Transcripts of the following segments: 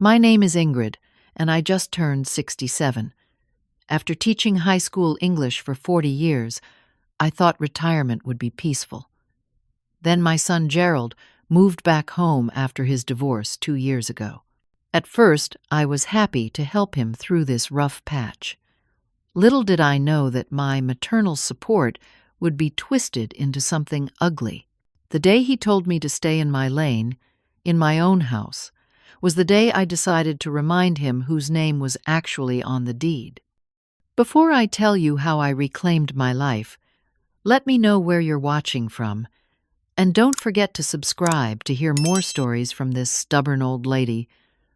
My name is Ingrid, and I just turned 67. After teaching high school English for 40 years, I thought retirement would be peaceful. Then my son Gerald moved back home after his divorce 2 years ago. At first, I was happy to help him through this rough patch. Little did I know that my maternal support would be twisted into something ugly. The day he told me to stay in my lane, in my own house, was the day I decided to remind him whose name was actually on the deed. Before I tell you how I reclaimed my life, let me know where you're watching from, and don't forget to subscribe to hear more stories from this stubborn old lady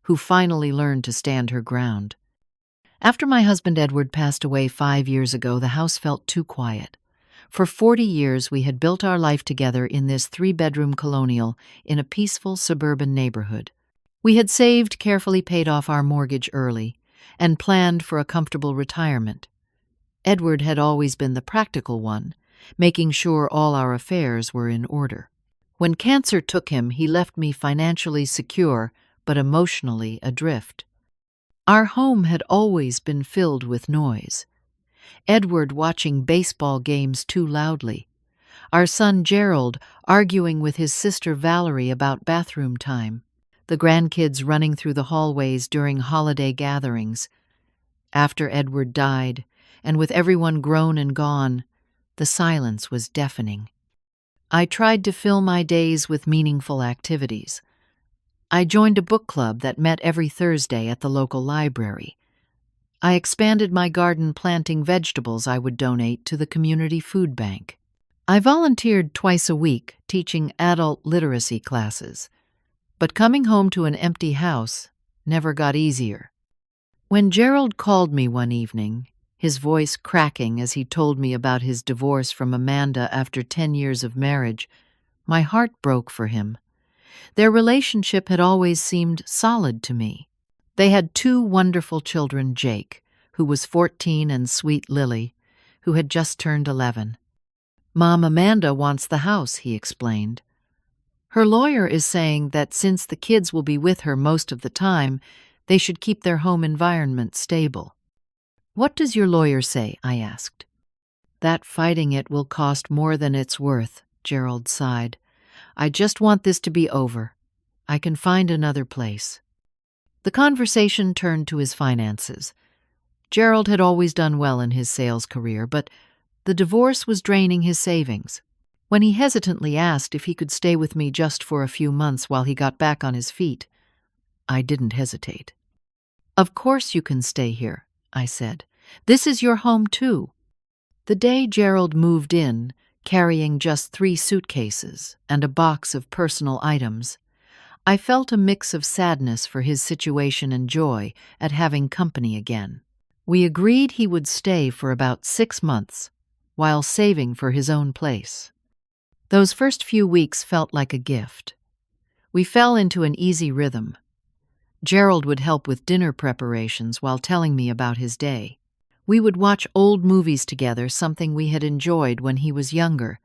who finally learned to stand her ground. After my husband Edward passed away 5 years ago, the house felt too quiet. For 40 years, we had built our life together in this 3-bedroom colonial in a peaceful suburban neighborhood. We had saved, carefully paid off our mortgage early, and planned for a comfortable retirement. Edward had always been the practical one, making sure all our affairs were in order. When cancer took him, he left me financially secure, but emotionally adrift. Our home had always been filled with noise. Edward watching baseball games too loudly. Our son Gerald arguing with his sister Valerie about bathroom time. The grandkids running through the hallways during holiday gatherings. After Edward died, and with everyone grown and gone, the silence was deafening. I tried to fill my days with meaningful activities. I joined a book club that met every Thursday at the local library. I expanded my garden, planting vegetables I would donate to the community food bank. I volunteered twice a week, teaching adult literacy classes. But coming home to an empty house never got easier. When Gerald called me one evening, his voice cracking as he told me about his divorce from Amanda after 10 years of marriage, my heart broke for him. Their relationship had always seemed solid to me. They had 2 wonderful children, Jake, who was 14, and sweet Lily, who had just turned 11. Mom Amanda wants the house, he explained. Her lawyer is saying that since the kids will be with her most of the time, they should keep their home environment stable. What does your lawyer say? I asked. That fighting it will cost more than it's worth, Gerald sighed. I just want this to be over. I can find another place. The conversation turned to his finances. Gerald had always done well in his sales career, but the divorce was draining his savings. When he hesitantly asked if he could stay with me just for a few months while he got back on his feet, I didn't hesitate. Of course you can stay here, I said. This is your home too. The day Gerald moved in, carrying just 3 suitcases and a box of personal items, I felt a mix of sadness for his situation and joy at having company again. We agreed he would stay for about 6 months, while saving for his own place. Those first few weeks felt like a gift. We fell into an easy rhythm. Gerald would help with dinner preparations while telling me about his day. We would watch old movies together, something we had enjoyed when he was younger.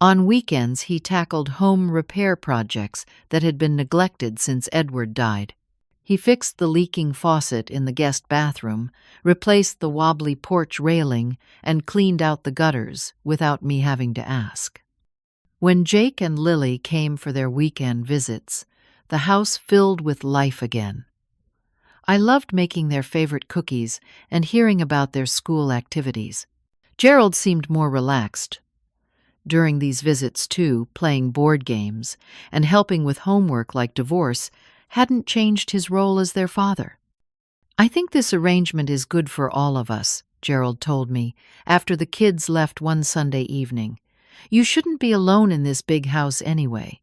On weekends, he tackled home repair projects that had been neglected since Edward died. He fixed the leaking faucet in the guest bathroom, replaced the wobbly porch railing, and cleaned out the gutters without me having to ask. When Jake and Lily came for their weekend visits, the house filled with life again. I loved making their favorite cookies and hearing about their school activities. Gerald seemed more relaxed. During these visits, too, playing board games and helping with homework like divorce hadn't changed his role as their father. I think this arrangement is good for all of us, Gerald told me after the kids left one Sunday evening. You shouldn't be alone in this big house anyway.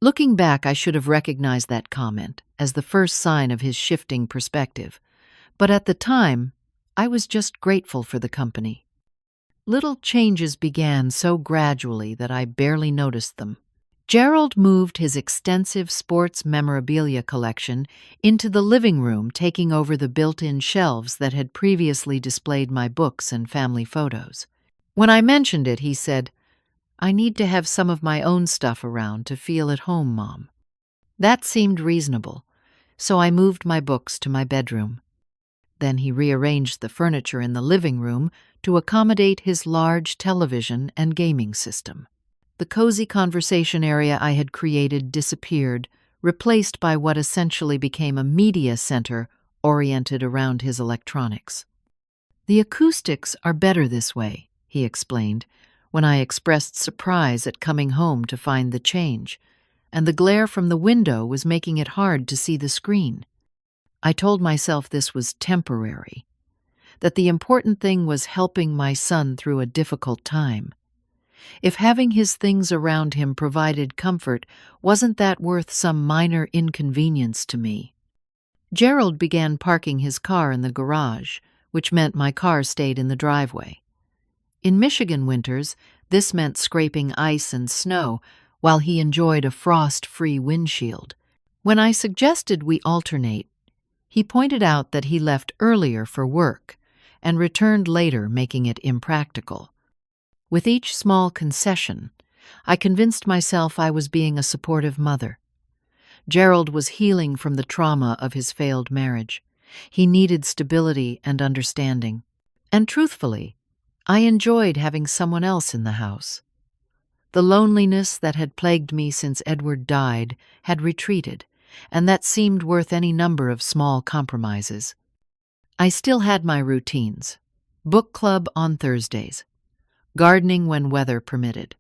Looking back, I should have recognized that comment as the first sign of his shifting perspective. But at the time, I was just grateful for the company. Little changes began so gradually that I barely noticed them. Gerald moved his extensive sports memorabilia collection into the living room, taking over the built-in shelves that had previously displayed my books and family photos. When I mentioned it, he said, "I need to have some of my own stuff around to feel at home, Mom." That seemed reasonable, so I moved my books to my bedroom. Then he rearranged the furniture in the living room to accommodate his large television and gaming system. The cozy conversation area I had created disappeared, replaced by what essentially became a media center oriented around his electronics. "The acoustics are better this way," he explained, when I expressed surprise at coming home to find the change, and the glare from the window was making it hard to see the screen. I told myself this was temporary, that the important thing was helping my son through a difficult time. If having his things around him provided comfort, wasn't that worth some minor inconvenience to me? Gerald began parking his car in the garage, which meant my car stayed in the driveway. In Michigan winters, this meant scraping ice and snow while he enjoyed a frost-free windshield. When I suggested we alternate, he pointed out that he left earlier for work and returned later, making it impractical. With each small concession, I convinced myself I was being a supportive mother. Gerald was healing from the trauma of his failed marriage. He needed stability and understanding. And truthfully, I enjoyed having someone else in the house. The loneliness that had plagued me since Edward died had retreated, and that seemed worth any number of small compromises. I still had my routines: book club on Thursdays, gardening when weather permitted,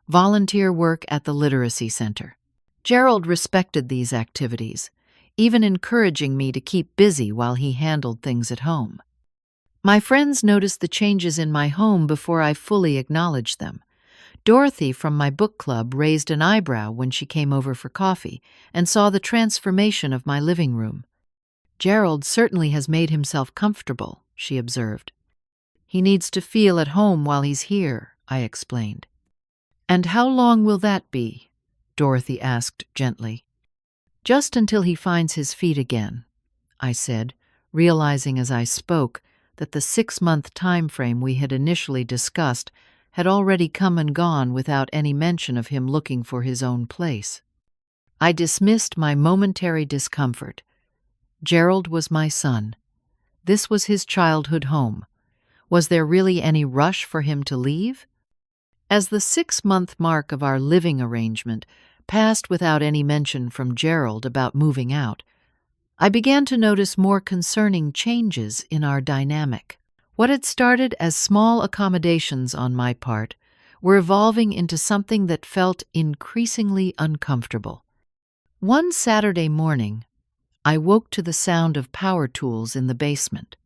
volunteer work at the literacy center. Gerald respected these activities, even encouraging me to keep busy while he handled things at home. My friends noticed the changes in my home before I fully acknowledged them. Dorothy from my book club raised an eyebrow when she came over for coffee and saw the transformation of my living room. "Gerald certainly has made himself comfortable," she observed. "He needs to feel at home while he's here," I explained. "And how long will that be?" Dorothy asked gently. "Just until he finds his feet again," I said, realizing as I spoke that the 6-month time frame we had initially discussed had already come and gone without any mention of him looking for his own place. I dismissed my momentary discomfort. Gerald was my son. This was his childhood home. Was there really any rush for him to leave? As the 6-month mark of our living arrangement passed without any mention from Gerald about moving out, I began to notice more concerning changes in our dynamic. What had started as small accommodations on my part were evolving into something that felt increasingly uncomfortable. One Saturday morning, I woke to the sound of power tools in the basement.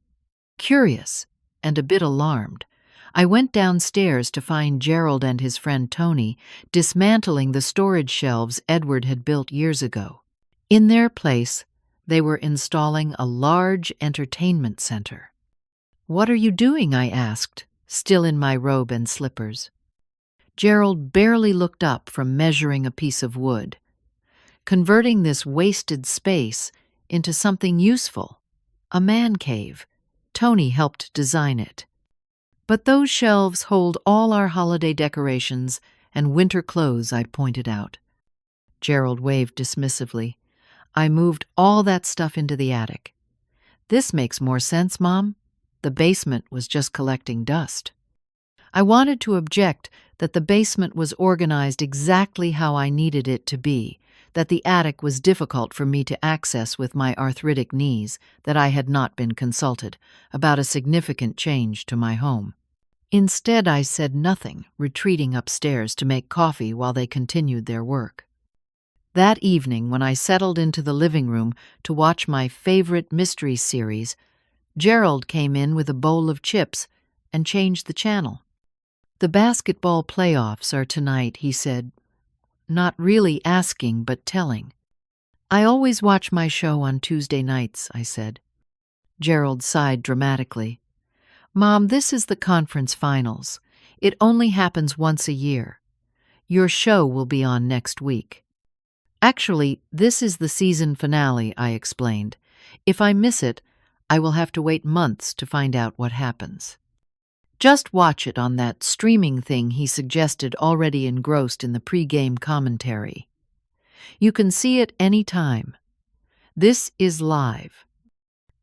Curious and a bit alarmed, I went downstairs to find Gerald and his friend Tony dismantling the storage shelves Edward had built years ago. In their place, they were installing a large entertainment center. "What are you doing?" I asked, still in my robe and slippers. Gerald barely looked up from measuring a piece of wood. "Converting this wasted space into something useful, a man cave. Tony helped design it. But those shelves hold all our holiday decorations and winter clothes," I pointed out. Gerald waved dismissively. "I moved all that stuff into the attic." "This makes more sense, Mom. The basement was just collecting dust." I wanted to object that the basement was organized exactly how I needed it to be, that the attic was difficult for me to access with my arthritic knees, that I had not been consulted about a significant change to my home. Instead, I said nothing, retreating upstairs to make coffee while they continued their work. That evening, when I settled into the living room to watch my favorite mystery series, Gerald came in with a bowl of chips and changed the channel. "The basketball playoffs are tonight," he said, not really asking but telling. "I always watch my show on Tuesday nights," I said. Gerald sighed dramatically. "Mom, this is the conference finals. It only happens once a year. Your show will be on next week." "Actually, this is the season finale," I explained. "If I miss it, I will have to wait months to find out what happens." "Just watch it on that streaming thing," he suggested, already engrossed in the pre-game commentary. "You can see it any time." This is live.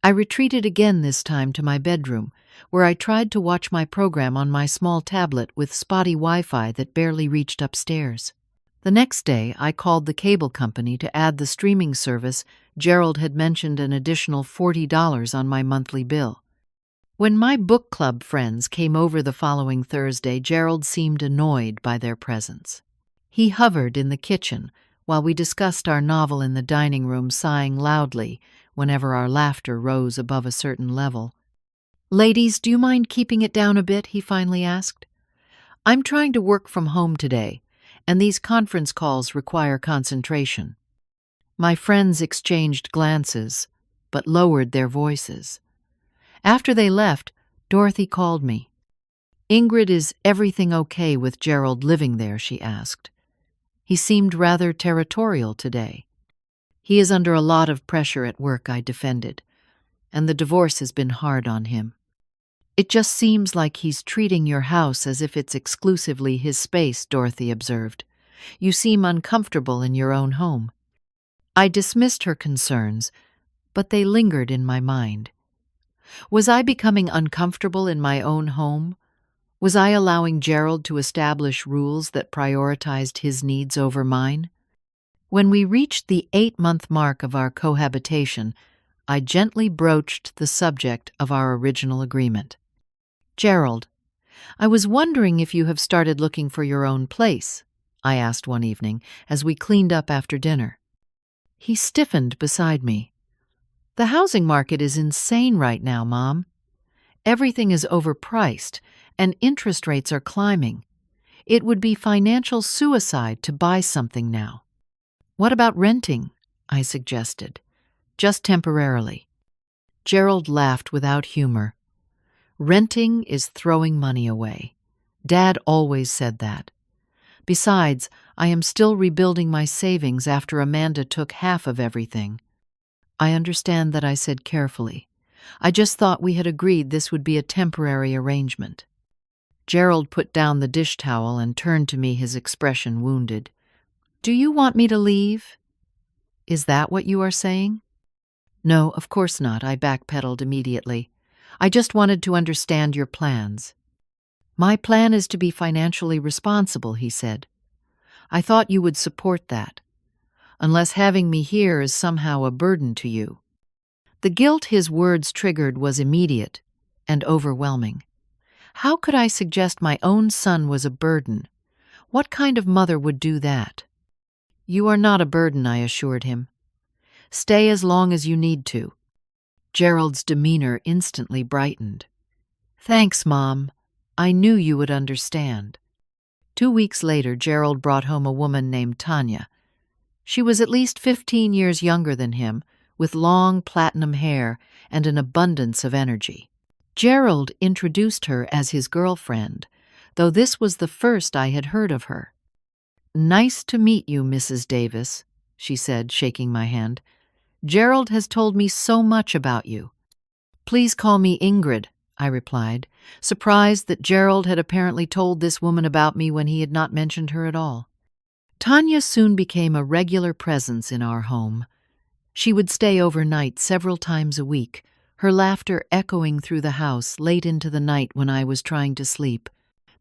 I retreated again this time to my bedroom, where I tried to watch my program on my small tablet with spotty Wi-Fi that barely reached upstairs. The next day, I called the cable company to add the streaming service. Gerald had mentioned an additional $40 on my monthly bill. When my book club friends came over the following Thursday, Gerald seemed annoyed by their presence. He hovered in the kitchen while we discussed our novel in the dining room, sighing loudly whenever our laughter rose above a certain level. "Ladies, do you mind keeping it down a bit?" he finally asked. "I'm trying to work from home today, and these conference calls require concentration." My friends exchanged glances, but lowered their voices. After they left, Dorothy called me. "Ingrid, is everything okay with Gerald living there?" she asked. "He seemed rather territorial today." "He is under a lot of pressure at work," I defended, "and the divorce has been hard on him. It just seems like he's treating your house as if it's exclusively his space," Dorothy observed. "You seem uncomfortable in your own home." I dismissed her concerns, but they lingered in my mind. Was I becoming uncomfortable in my own home? Was I allowing Gerald to establish rules that prioritized his needs over mine? When we reached the 8-month mark of our cohabitation, I gently broached the subject of our original agreement. "Gerald, I was wondering if you have started looking for your own place," I asked one evening as we cleaned up after dinner. He stiffened beside me. "The housing market is insane right now, Mom. Everything is overpriced, and interest rates are climbing. It would be financial suicide to buy something now." "What about renting?" I suggested. "Just temporarily." Gerald laughed without humor. "Renting is throwing money away. Dad always said that. Besides, I am still rebuilding my savings after Amanda took half of everything." "I understand that," I said carefully. "I just thought we had agreed this would be a temporary arrangement." Gerald put down the dish towel and turned to me, his expression wounded. "Do you want me to leave? Is that what you are saying?" "No, of course not," I backpedaled immediately. "I just wanted to understand your plans." "My plan is to be financially responsible," he said. "I thought you would support that, unless having me here is somehow a burden to you." The guilt his words triggered was immediate and overwhelming. How could I suggest my own son was a burden? What kind of mother would do that? "You are not a burden," I assured him. "Stay as long as you need to." Gerald's demeanor instantly brightened. "Thanks, Mom. I knew you would understand." 2 weeks later, Gerald brought home a woman named Tanya. She was at least 15 years younger than him, with long platinum hair and an abundance of energy. Gerald introduced her as his girlfriend, though this was the first I had heard of her. "Nice to meet you, Mrs. Davis," she said, shaking my hand. "Gerald has told me so much about you." "Please call me Ingrid," I replied, surprised that Gerald had apparently told this woman about me when he had not mentioned her at all. Tanya soon became a regular presence in our home. She would stay overnight several times a week, her laughter echoing through the house late into the night when I was trying to sleep.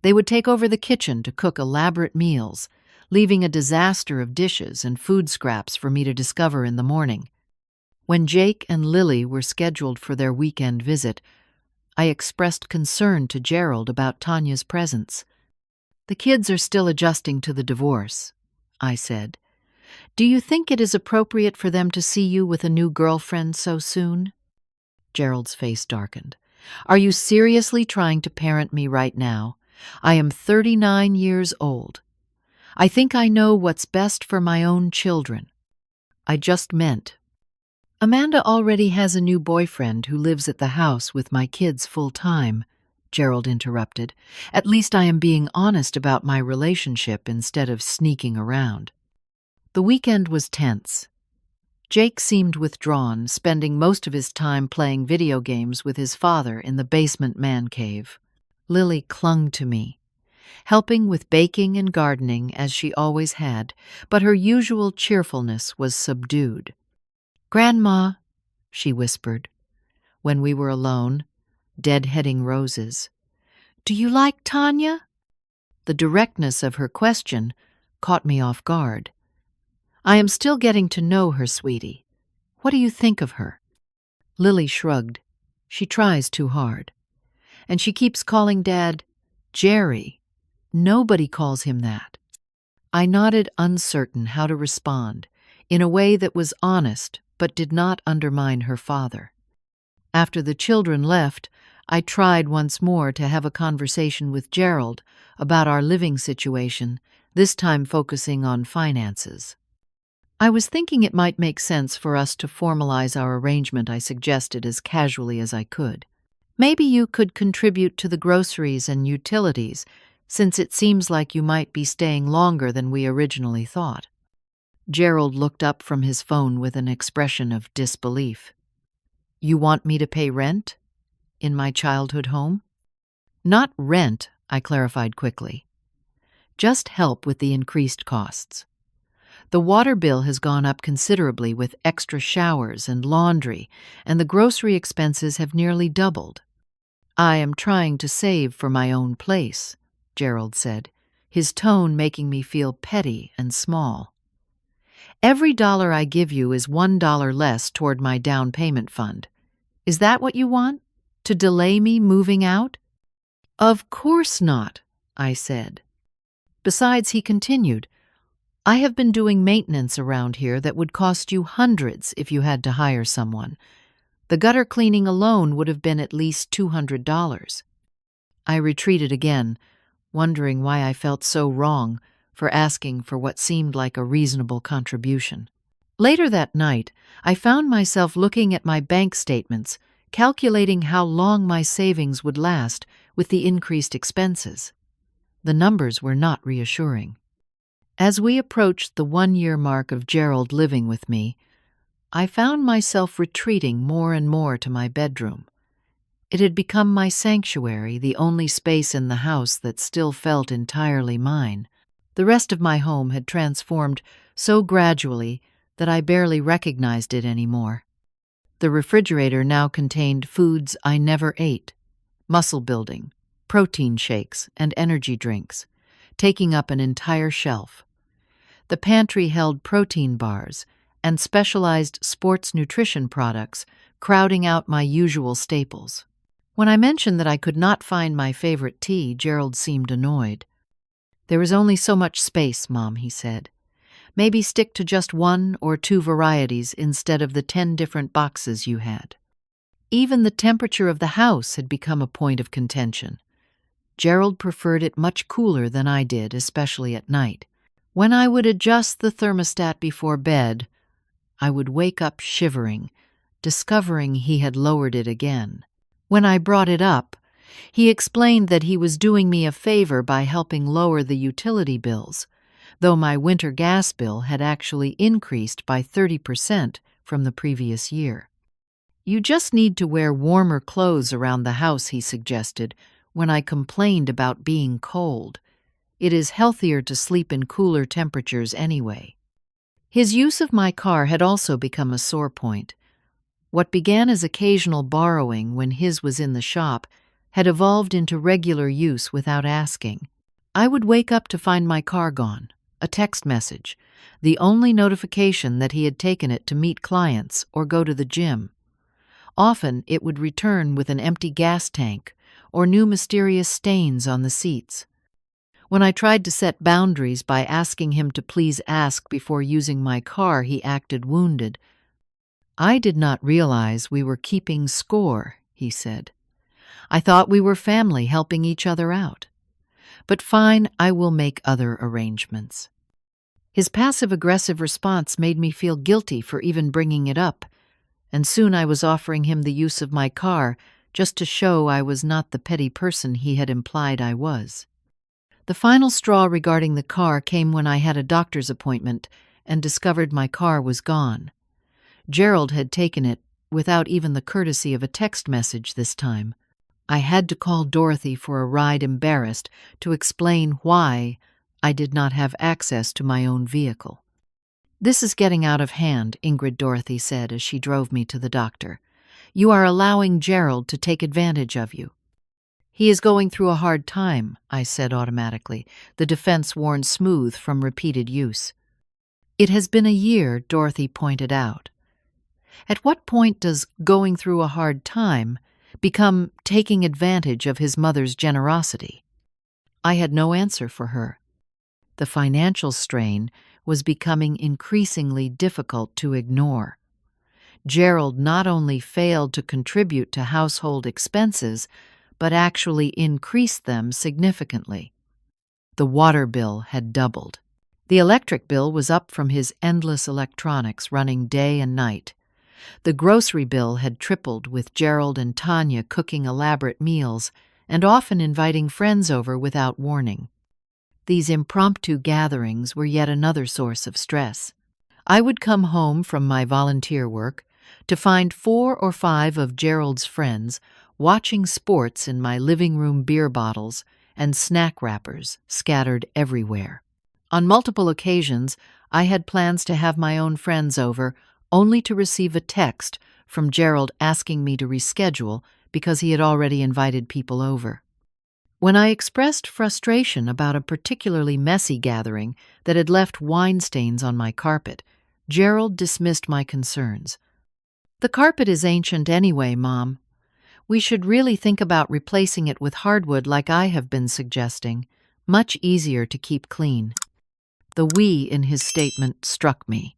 They would take over the kitchen to cook elaborate meals, leaving a disaster of dishes and food scraps for me to discover in the morning. When Jake and Lily were scheduled for their weekend visit, I expressed concern to Gerald about Tanya's presence. "The kids are still adjusting to the divorce," I said. "Do you think it is appropriate for them to see you with a new girlfriend so soon?" Gerald's face darkened. "Are you seriously trying to parent me right now? I am 39 years old. I think I know what's best for my own children. I just meant, Amanda already has a new boyfriend who lives at the house with my kids full-time," Gerald interrupted. "At least I am being honest about my relationship instead of sneaking around." The weekend was tense. Jake seemed withdrawn, spending most of his time playing video games with his father in the basement man cave. Lily clung to me, helping with baking and gardening as she always had, but her usual cheerfulness was subdued. "Grandma," she whispered, when we were alone, deadheading roses, "do you like Tanya?" The directness of her question caught me off guard. "I am still getting to know her, sweetie. What do you think of her?" Lily shrugged. She tries too hard. And she keeps calling Dad Jerry. Nobody calls him that. I nodded, uncertain how to respond, in a way that was honest but did not undermine her father. After the children left, I tried once more to have a conversation with Gerald about our living situation, this time focusing on finances. I was thinking it might make sense for us to formalize our arrangement, I suggested as casually as I could. Maybe you could contribute to the groceries and utilities, since it seems like you might be staying longer than we originally thought. Gerald looked up from his phone with an expression of disbelief. "You want me to pay rent? In my childhood home?" "Not rent," I clarified quickly. "Just help with the increased costs. The water bill has gone up considerably with extra showers and laundry, and the grocery expenses have nearly doubled." "I am trying to save for my own place," Gerald said, his tone making me feel petty and small. "Every dollar I give you is $1 less toward my down payment fund. Is that what you want? To delay me moving out?" "Of course not," I said. "Besides," he continued, "I have been doing maintenance around here that would cost you hundreds if you had to hire someone. The gutter cleaning alone would have been at least $200. I retreated again, wondering why I felt so wrong for asking for what seemed like a reasonable contribution. Later that night, I found myself looking at my bank statements, calculating how long my savings would last with the increased expenses. The numbers were not reassuring. As we approached the 1-year mark of Gerald living with me, I found myself retreating more and more to my bedroom. It had become my sanctuary, the only space in the house that still felt entirely mine. The rest of my home had transformed so gradually that I barely recognized it anymore. The refrigerator now contained foods I never ate: muscle building, protein shakes, and energy drinks, taking up an entire shelf. The pantry held protein bars and specialized sports nutrition products, crowding out my usual staples. When I mentioned that I could not find my favorite tea, Gerald seemed annoyed. "There is only so much space, Mom," he said. "Maybe stick to just 1 or 2 varieties instead of the 10 different boxes you had." Even the temperature of the house had become a point of contention. Gerald preferred it much cooler than I did, especially at night. When I would adjust the thermostat before bed, I would wake up shivering, discovering he had lowered it again. When I brought it up, he explained that he was doing me a favor by helping lower the utility bills, though my winter gas bill had actually increased by 30% from the previous year. "You just need to wear warmer clothes around the house," he suggested, when I complained about being cold. "It is healthier to sleep in cooler temperatures anyway." His use of my car had also become a sore point. What began as occasional borrowing when his was in the shop had evolved into regular use without asking. I would wake up to find my car gone, a text message, the only notification that he had taken it to meet clients or go to the gym. Often it would return with an empty gas tank or new mysterious stains on the seats. When I tried to set boundaries by asking him to please ask before using my car, he acted wounded. "I did not realize we were keeping score," he said. "I thought we were family helping each other out. But fine, I will make other arrangements." His passive-aggressive response made me feel guilty for even bringing it up, and soon I was offering him the use of my car just to show I was not the petty person he had implied I was. The final straw regarding the car came when I had a doctor's appointment and discovered my car was gone. Gerald had taken it without even the courtesy of a text message this time. I had to call Dorothy for a ride, embarrassed to explain why I did not have access to my own vehicle. "This is getting out of hand," Ingrid Dorothy said as she drove me to the doctor. "You are allowing Gerald to take advantage of you." "He is going through a hard time," I said automatically, the defense worn smooth from repeated use. "It has been a year," Dorothy pointed out. At what point does going through a hard time become taking advantage of his mother's generosity? I had no answer for her. The financial strain was becoming increasingly difficult to ignore. Gerald not only failed to contribute to household expenses, but actually increased them significantly. The water bill had doubled. The electric bill was up from his endless electronics running day and night. The grocery bill had tripled, with Gerald and Tanya cooking elaborate meals and often inviting friends over without warning. These impromptu gatherings were yet another source of stress. I would come home from my volunteer work to find 4 or 5 of Gerald's friends watching sports in my living room beer bottles and snack wrappers scattered everywhere. On multiple occasions, I had plans to have my own friends over, only to receive a text from Gerald asking me to reschedule because he had already invited people over. When I expressed frustration about a particularly messy gathering that had left wine stains on my carpet, Gerald dismissed my concerns. "The carpet is ancient anyway, Mom. We should really think about replacing it with hardwood like I have been suggesting. Much easier to keep clean." The "we" in his statement struck me.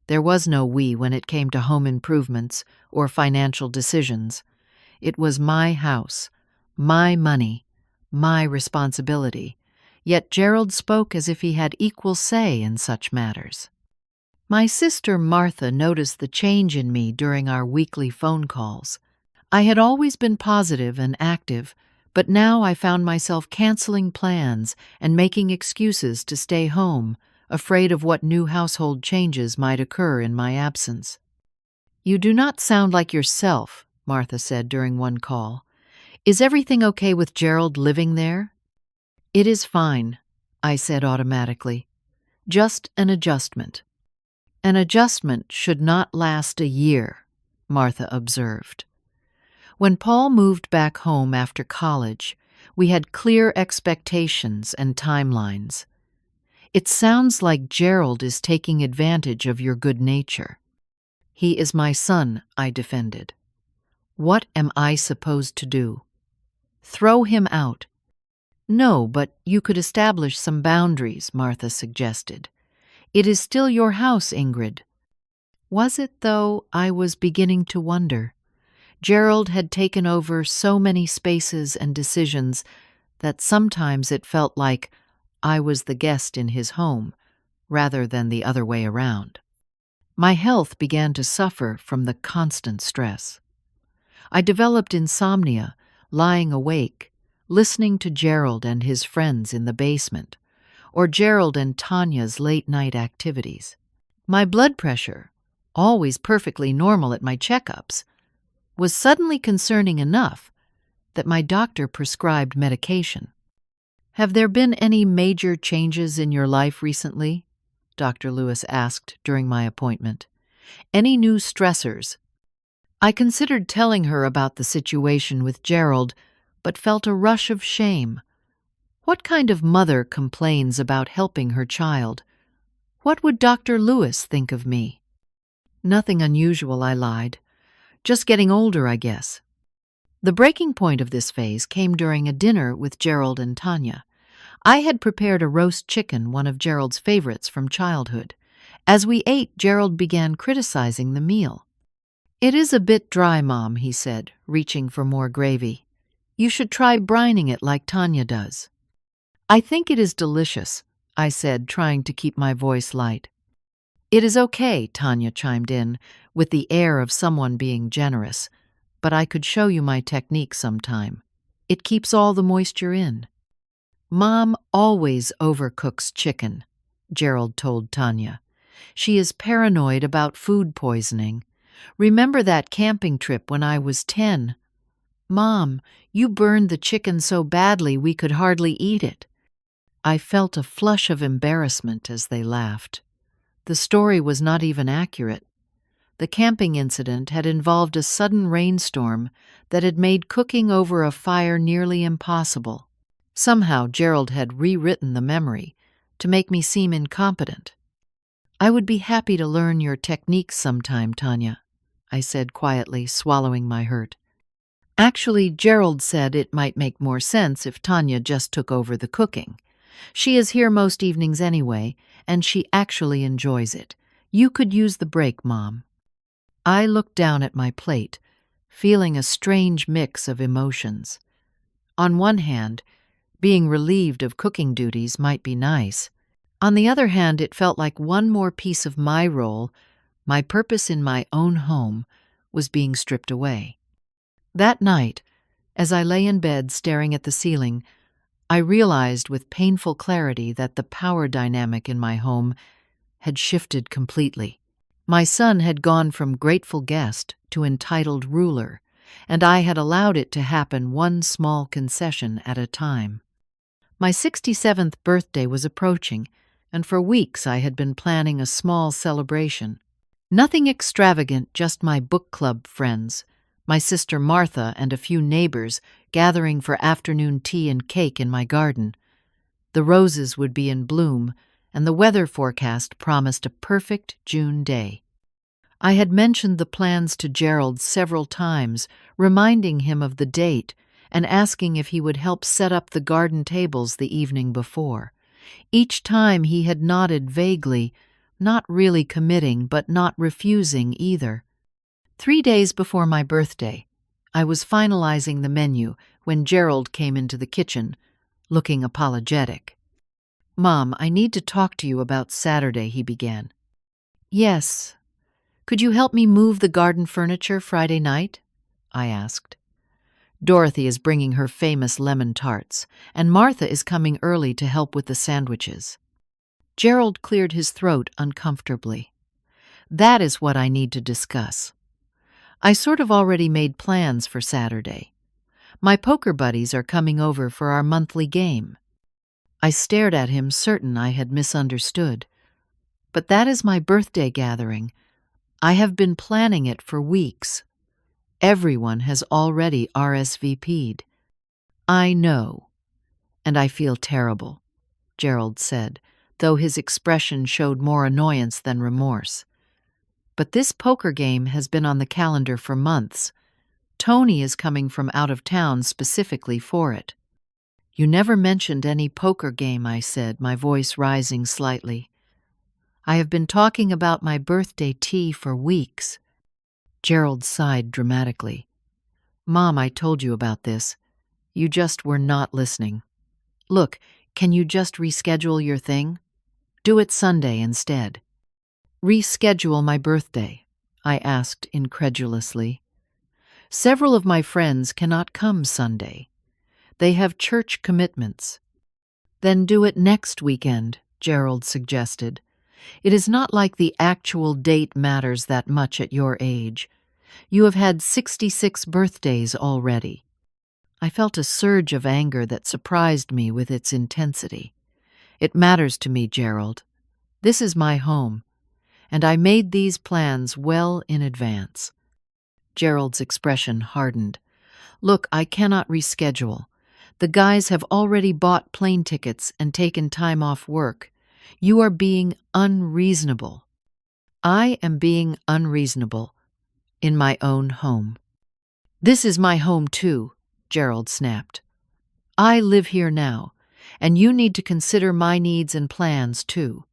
There was no "we" when it came to home improvements or financial decisions. It was my house, my money, my responsibility, yet Gerald spoke as if he had equal say in such matters. My sister Martha noticed the change in me during our weekly phone calls. I had always been positive and active, but now I found myself canceling plans and making excuses to stay home, afraid of what new household changes might occur in my absence. "You do not sound like yourself," Martha said during one call. "Is everything okay with Gerald living there?" "It is fine," I said automatically. "Just an adjustment." "An adjustment should not last a year," Martha observed. When Paul moved back home after college, we had clear expectations and timelines. "It sounds like Gerald is taking advantage of your good nature." "He is my son," I defended. "What am I supposed to do? Throw him out?" "No, but you could establish some boundaries," Martha suggested. "It is still your house, Ingrid." Was it, though? I was beginning to wonder. Gerald had taken over so many spaces and decisions that sometimes it felt like I was the guest in his home, rather than the other way around. My health began to suffer from the constant stress. I developed insomnia, lying awake, listening to Gerald and his friends in the basement, or Gerald and Tanya's late-night activities. My blood pressure, always perfectly normal at my checkups, was suddenly concerning enough that my doctor prescribed medication. "Have there been any major changes in your life recently?" Dr. Lewis asked during my appointment. "Any new stressors?" I considered telling her about the situation with Gerald, but felt a rush of shame. What kind of mother complains about helping her child? What would Dr. Lewis think of me? "Nothing unusual," I lied. "Just getting older, I guess." The breaking point of this phase came during a dinner with Gerald and Tanya. I had prepared a roast chicken, one of Gerald's favorites from childhood. As we ate, Gerald began criticizing the meal. "It is a bit dry, Mom," he said, reaching for more gravy. "You should try brining it like Tanya does." "I think it is delicious," I said, trying to keep my voice light. "It is okay," Tanya chimed in, with the air of someone being generous, "but I could show you my technique sometime. It keeps all the moisture in." "Mom always overcooks chicken," Gerald told Tanya. "She is paranoid about food poisoning. Remember that camping trip when I was 10? Mom, you burned the chicken so badly we could hardly eat it." I felt a flush of embarrassment as they laughed. The story was not even accurate. The camping incident had involved a sudden rainstorm that had made cooking over a fire nearly impossible. Somehow Gerald had rewritten the memory to make me seem incompetent. "I would be happy to learn your techniques sometime, Tanya," I said quietly, swallowing my hurt. Actually, Gerald said it might make more sense if Tanya just took over the cooking. She is here most evenings anyway, and she actually enjoys it. You could use the break, Mom. I looked down at my plate, feeling a strange mix of emotions. On one hand, being relieved of cooking duties might be nice. On the other hand, it felt like one more piece of my role, my purpose in my own home, was being stripped away. That night, as I lay in bed staring at the ceiling, I realized with painful clarity that the power dynamic in my home had shifted completely. My son had gone from grateful guest to entitled ruler, and I had allowed it to happen one small concession at a time. My 67th birthday was approaching, and for weeks I had been planning a small celebration. Nothing extravagant, just my book club friends, my sister Martha and a few neighbors gathering for afternoon tea and cake in my garden. The roses would be in bloom, and the weather forecast promised a perfect June day. I had mentioned the plans to Gerald several times, reminding him of the date and asking if he would help set up the garden tables the evening before. Each time he had nodded vaguely, not really committing but not refusing either. 3 days before my birthday, I was finalizing the menu when Gerald came into the kitchen, looking apologetic. "Mom, I need to talk to you about Saturday," he began. "Yes. Could you help me move the garden furniture Friday night?" I asked. "Dorothy is bringing her famous lemon tarts, and Martha is coming early to help with the sandwiches." Gerald cleared his throat uncomfortably. "That is what I need to discuss. I sort of already made plans for Saturday. My poker buddies are coming over for our monthly game." I stared at him, certain I had misunderstood. "But that is my birthday gathering. I have been planning it for weeks. Everyone has already RSVP'd." "I know, and I feel terrible," Gerald said, though his expression showed more annoyance than remorse. "But this poker game has been on the calendar for months. Tony is coming from out of town specifically for it." "You never mentioned any poker game," I said, my voice rising slightly. "I have been talking about my birthday tea for weeks." Gerald sighed dramatically. "Mom, I told you about this. You just were not listening. Look, can you just reschedule your thing? Do it Sunday instead." "Reschedule my birthday?" I asked incredulously. "Several of my friends cannot come Sunday. They have church commitments." "Then do it next weekend," Gerald suggested. "It is not like the actual date matters that much at your age. You have had 66 birthdays already." I felt a surge of anger that surprised me with its intensity. "It matters to me, Gerald. This is my home, and I made these plans well in advance." Gerald's expression hardened. "Look, I cannot reschedule. The guys have already bought plane tickets and taken time off work. You are being unreasonable." "I am being unreasonable in my own home." "This is my home too," Gerald snapped. "I live here now, and you need to consider my needs and plans too."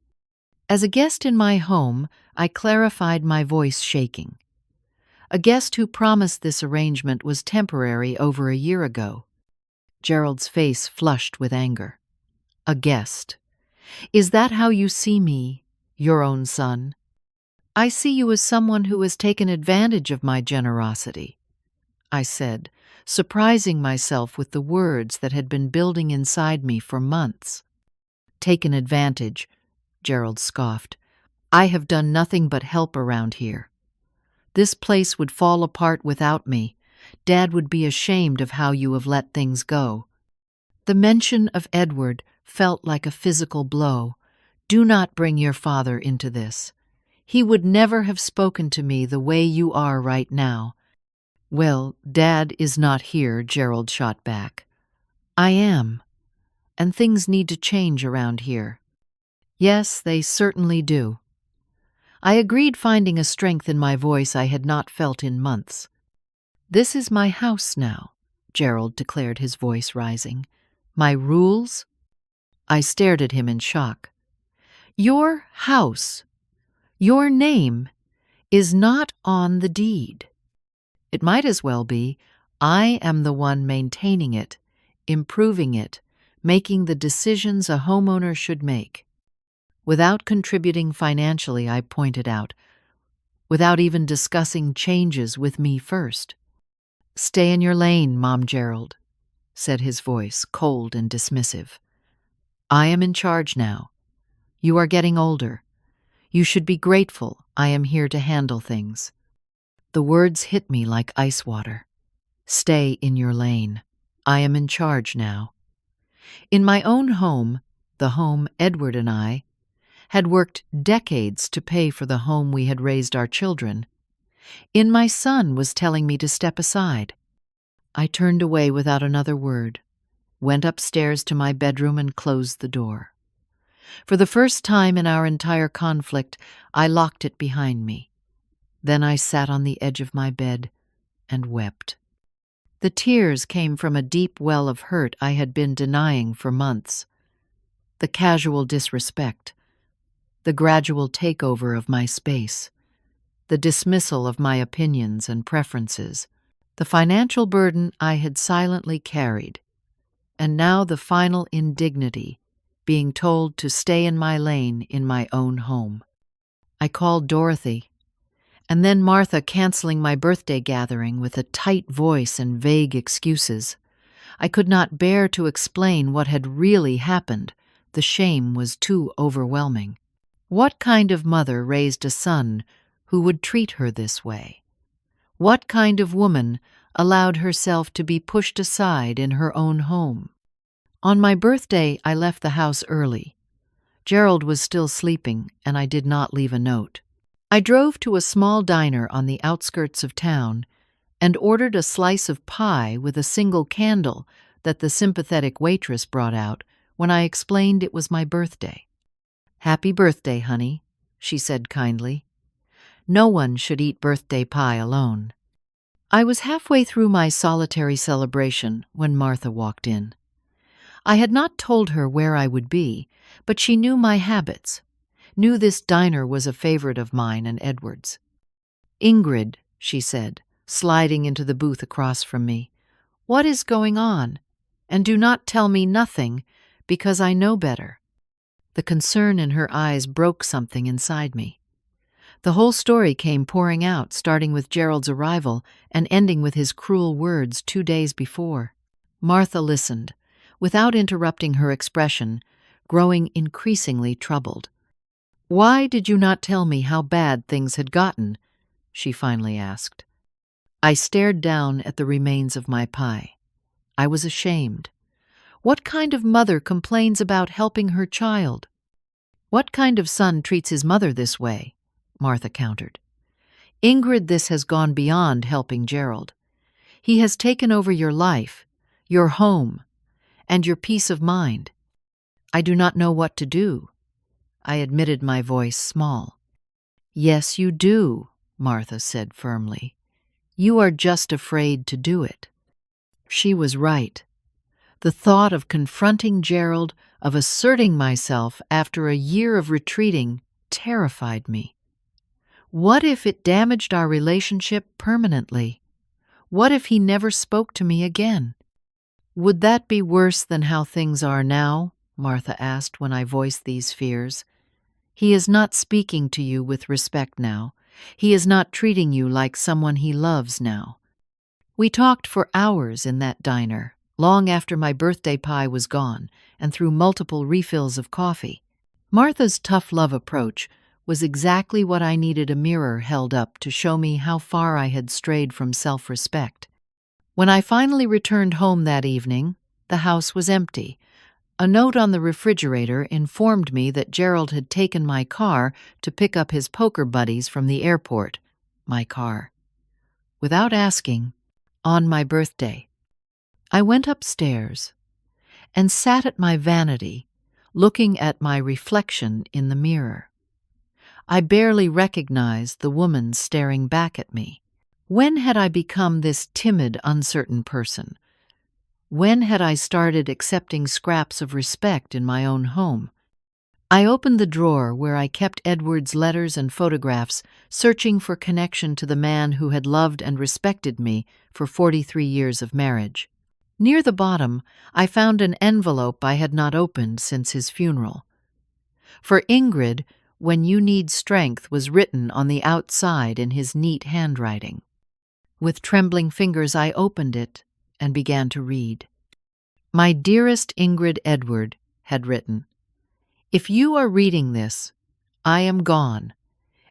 As a guest in my home, I clarified, my voice shaking. "A guest who promised this arrangement was temporary over a year ago." Gerald's face flushed with anger. "A guest. Is that how you see me, your own son?" "I see you as someone who has taken advantage of my generosity," I said, surprising myself with the words that had been building inside me for months. "Taken advantage," Gerald scoffed. "I have done nothing but help around here. This place would fall apart without me. Dad would be ashamed of how you have let things go." The mention of Edward felt like a physical blow. Do not bring your father into this. He would never have spoken to me the way you are right now." "Well, Dad is not here," Gerald shot back. "I am, and things need to change around here." "Yes, they certainly do." I agreed, finding a strength in my voice I had not felt in months. "This is my house now," Gerald declared, his voice rising. "My rules?" I stared at him in shock. "Your house, your name, is not on the deed. It might as well be. I am the one maintaining it, improving it, making the decisions a homeowner should make. Without contributing financially," I pointed out, "without even discussing changes with me first." "Stay in your lane, Mom Gerald," said his voice, cold and dismissive. "I am in charge now. You are getting older. You should be grateful I am here to handle things." The words hit me like ice water. Stay in your lane. I am in charge now. In my own home, the home Edward and I had worked decades to pay for, the home we had raised our children, in my son was telling me to step aside. I turned away without another word, went upstairs to my bedroom and closed the door. For the first time in our entire conflict, I locked it behind me. Then I sat on the edge of my bed and wept. The tears came from a deep well of hurt I had been denying for months. The casual disrespect, the gradual takeover of my space, the dismissal of my opinions and preferences, the financial burden I had silently carried, and now the final indignity, being told to stay in my lane in my own home. I called Dorothy, and then Martha canceling my birthday gathering with a tight voice and vague excuses. I could not bear to explain what had really happened. The shame was too overwhelming. What kind of mother raised a son who would treat her this way? What kind of woman allowed herself to be pushed aside in her own home? On my birthday, I left the house early. Gerald was still sleeping, and I did not leave a note. I drove to a small diner on the outskirts of town and ordered a slice of pie with a single candle that the sympathetic waitress brought out when I explained it was my birthday. "Happy birthday, honey," she said kindly. "No one should eat birthday pie alone." I was halfway through my solitary celebration when Martha walked in. I had not told her where I would be, but she knew my habits, knew this diner was a favorite of mine and Edward's. "Ingrid," she said, sliding into the booth across from me, "what is going on? And do not tell me nothing, because I know better." The concern in her eyes broke something inside me. The whole story came pouring out, starting with Gerald's arrival and ending with his cruel words 2 days before. Martha listened, without interrupting her expression, growing increasingly troubled. "Why did you not tell me how bad things had gotten?" she finally asked. I stared down at the remains of my pie. I was ashamed. What kind of mother complains about helping her child? What kind of son treats his mother this way? Martha countered. "Ingrid, this has gone beyond helping Gerald. He has taken over your life, your home, and your peace of mind. I do not know what to do." I admitted, my voice small. "Yes, you do," Martha said firmly. "You are just afraid to do it." She was right. The thought of confronting Gerald, of asserting myself after a year of retreating, terrified me. What if it damaged our relationship permanently? What if he never spoke to me again? "Would that be worse than how things are now?" Martha asked when I voiced these fears. "He is not speaking to you with respect now. He is not treating you like someone he loves now." We talked for hours in that diner, long after my birthday pie was gone, and through multiple refills of coffee. Martha's tough love approach was exactly what I needed a mirror held up to show me how far I had strayed from self-respect. When I finally returned home that evening, the house was empty. A note on the refrigerator informed me that Gerald had taken my car to pick up his poker buddies from the airport. My car. Without asking, on my birthday. I went upstairs and sat at my vanity, looking at my reflection in the mirror. I barely recognized the woman staring back at me. When had I become this timid, uncertain person? When had I started accepting scraps of respect in my own home? I opened the drawer where I kept Edward's letters and photographs, searching for connection to the man who had loved and respected me for 43 years of marriage. Near the bottom, I found an envelope I had not opened since his funeral. For Ingrid, "When you need strength," was written on the outside in his neat handwriting. With trembling fingers I opened it and began to read. "My dearest Ingrid," Edward had written, "if you are reading this, I am gone,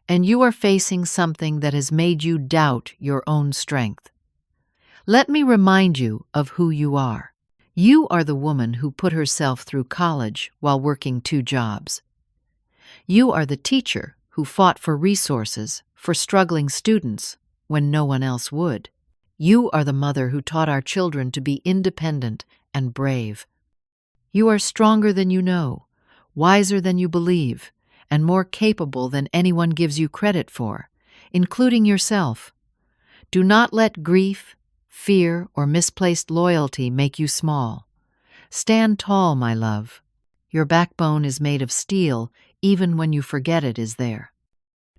and you are facing something that has made you doubt your own strength. Let me remind you of who you are. You are the woman who put herself through college while working 2 jobs. You are the teacher who fought for resources for struggling students when no one else would. You are the mother who taught our children to be independent and brave. You are stronger than you know, wiser than you believe, and more capable than anyone gives you credit for, including yourself. Do not let grief, fear, or misplaced loyalty make you small. Stand tall, my love. Your backbone is made of steel, even when you forget it is there."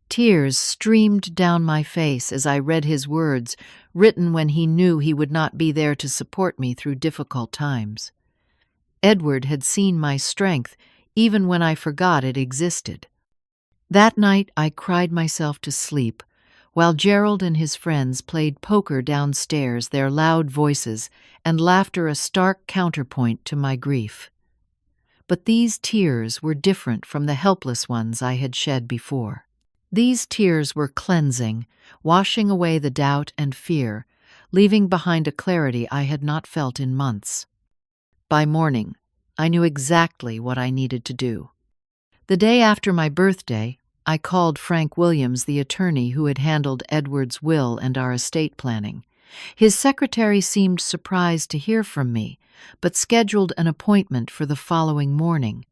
Tears streamed down my face as I read his words, written when he knew he would not be there to support me through difficult times. Edward had seen my strength even when I forgot it existed. That night I cried myself to sleep, while Gerald and his friends played poker downstairs, their loud voices and laughter a stark counterpoint to my grief. But these tears were different from the helpless ones I had shed before. These tears were cleansing, washing away the doubt and fear, leaving behind a clarity I had not felt in months. By morning, I knew exactly what I needed to do. The day after my birthday, I called Frank Williams, the attorney who had handled Edward's will and our estate planning. His secretary seemed surprised to hear from me, but scheduled an appointment for the following morning.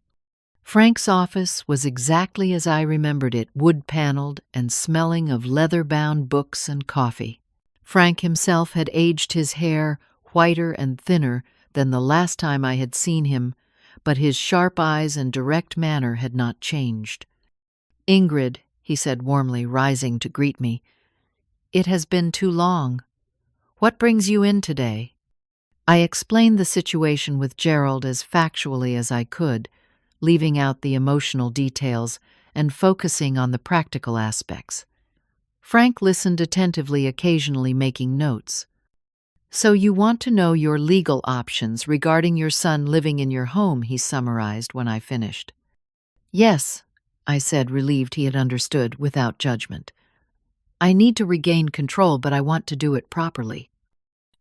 Frank's office was exactly as I remembered it, wood-paneled and smelling of leather-bound books and coffee. Frank himself had aged his hair whiter and thinner than the last time I had seen him, but his sharp eyes and direct manner had not changed. "Ingrid," he said warmly, rising to greet me, "it has been too long. What brings you in today?" I explained the situation with Gerald as factually as I could, leaving out the emotional details and focusing on the practical aspects. Frank listened attentively, occasionally making notes. "So you want to know your legal options regarding your son living in your home," he summarized when I finished. "Yes," I said, relieved he had understood without judgment. "I need to regain control, but I want to do it properly."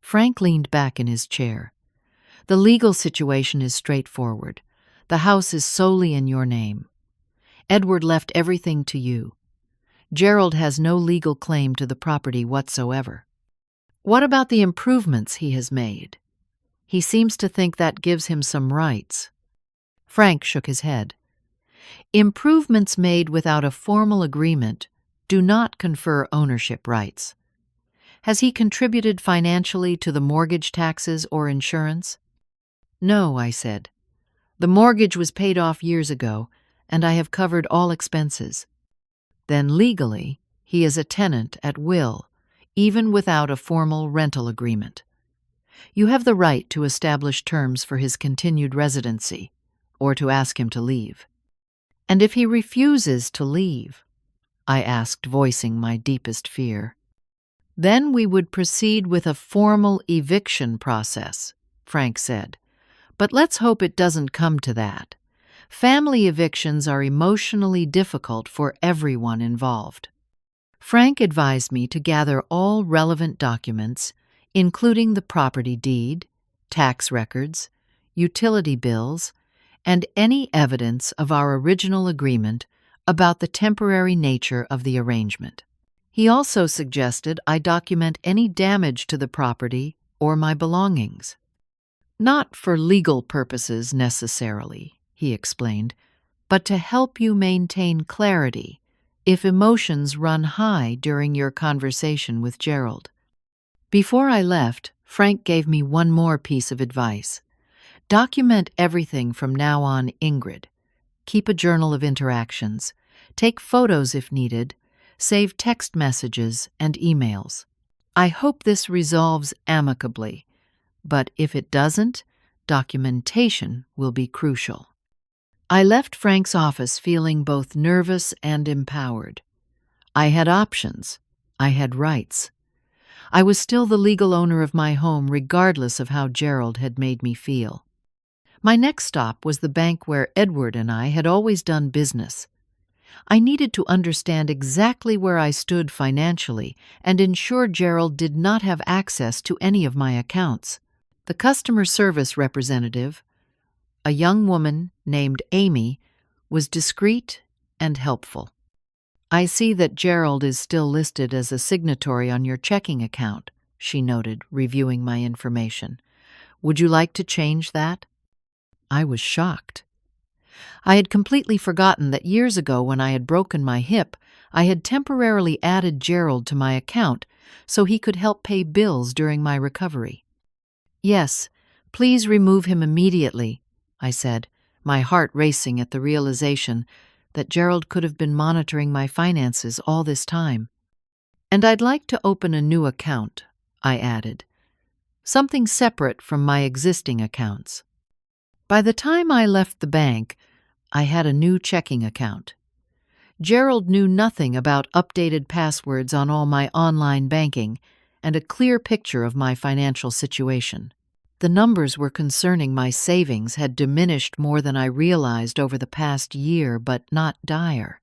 Frank leaned back in his chair. "The legal situation is straightforward. The house is solely in your name. Edward left everything to you. Gerald has no legal claim to the property whatsoever. What about the improvements he has made? He seems to think that gives him some rights." Frank shook his head. "Improvements made without a formal agreement do not confer ownership rights. Has he contributed financially to the mortgage, taxes, or insurance?" "No," I said. "The mortgage was paid off years ago, and I have covered all expenses." "Then legally, he is a tenant at will, even without a formal rental agreement. You have the right to establish terms for his continued residency, or to ask him to leave." "And if he refuses to leave?" I asked, voicing my deepest fear. "Then we would proceed with a formal eviction process," Frank said. "But let's hope it doesn't come to that. Family evictions are emotionally difficult for everyone involved." Frank advised me to gather all relevant documents, including the property deed, tax records, utility bills, and any evidence of our original agreement about the temporary nature of the arrangement. He also suggested I document any damage to the property or my belongings. Not for legal purposes necessarily, he explained, but to help you maintain clarity if emotions run high during your conversation with Gerald. Before I left, Frank gave me one more piece of advice. Document everything from now on, Ingrid. Keep a journal of interactions. Take photos if needed. Save text messages and emails. I hope this resolves amicably, but if it doesn't, documentation will be crucial. I left Frank's office feeling both nervous and empowered. I had options. I had rights. I was still the legal owner of my home regardless of how Gerald had made me feel. My next stop was the bank where Edward and I had always done business. I needed to understand exactly where I stood financially and ensure Gerald did not have access to any of my accounts. The customer service representative, a young woman named Amy, was discreet and helpful. "I see that Gerald is still listed as a signatory on your checking account," she noted, reviewing my information. "Would you like to change that?" I was shocked. I had completely forgotten that years ago when I had broken my hip, I had temporarily added Gerald to my account so he could help pay bills during my recovery. "Yes, please remove him immediately," I said, my heart racing at the realization that Gerald could have been monitoring my finances all this time. "And I'd like to open a new account," I added, "something separate from my existing accounts." By the time I left the bank, I had a new checking account. Gerald knew nothing about updated passwords on all my online banking and a clear picture of my financial situation. The numbers were concerning my savings had diminished more than I realized over the past year, but not dire.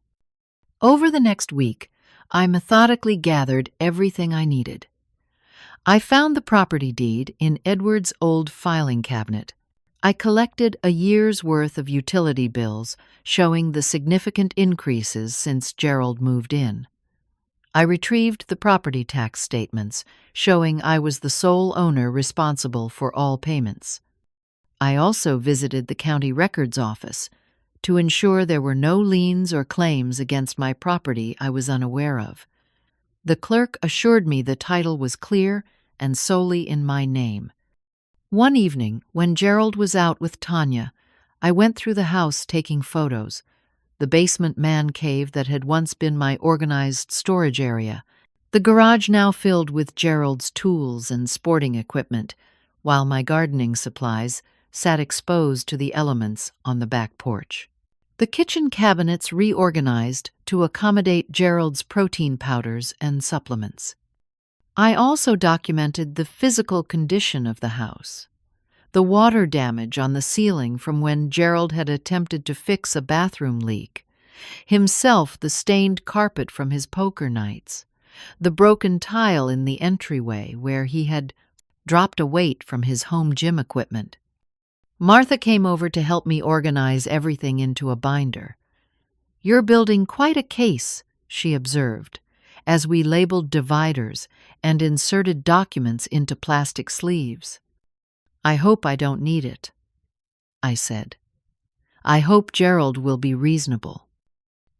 Over the next week, I methodically gathered everything I needed. I found the property deed in Edward's old filing cabinet. I collected a year's worth of utility bills showing the significant increases since Gerald moved in. I retrieved the property tax statements showing I was the sole owner responsible for all payments. I also visited the county records office to ensure there were no liens or claims against my property I was unaware of. The clerk assured me the title was clear and solely in my name. One evening, when Gerald was out with Tanya, I went through the house taking photos. The basement man cave that had once been my organized storage area, the garage now filled with Gerald's tools and sporting equipment, while my gardening supplies sat exposed to the elements on the back porch. The kitchen cabinets reorganized to accommodate Gerald's protein powders and supplements. I also documented the physical condition of the house. The water damage on the ceiling from when Gerald had attempted to fix a bathroom leak, himself the stained carpet from his poker nights, the broken tile in the entryway where he had dropped a weight from his home gym equipment. Martha came over to help me organize everything into a binder. "You're building quite a case," she observed, as we labeled dividers and inserted documents into plastic sleeves. "I hope I don't need it," I said. "I hope Gerald will be reasonable."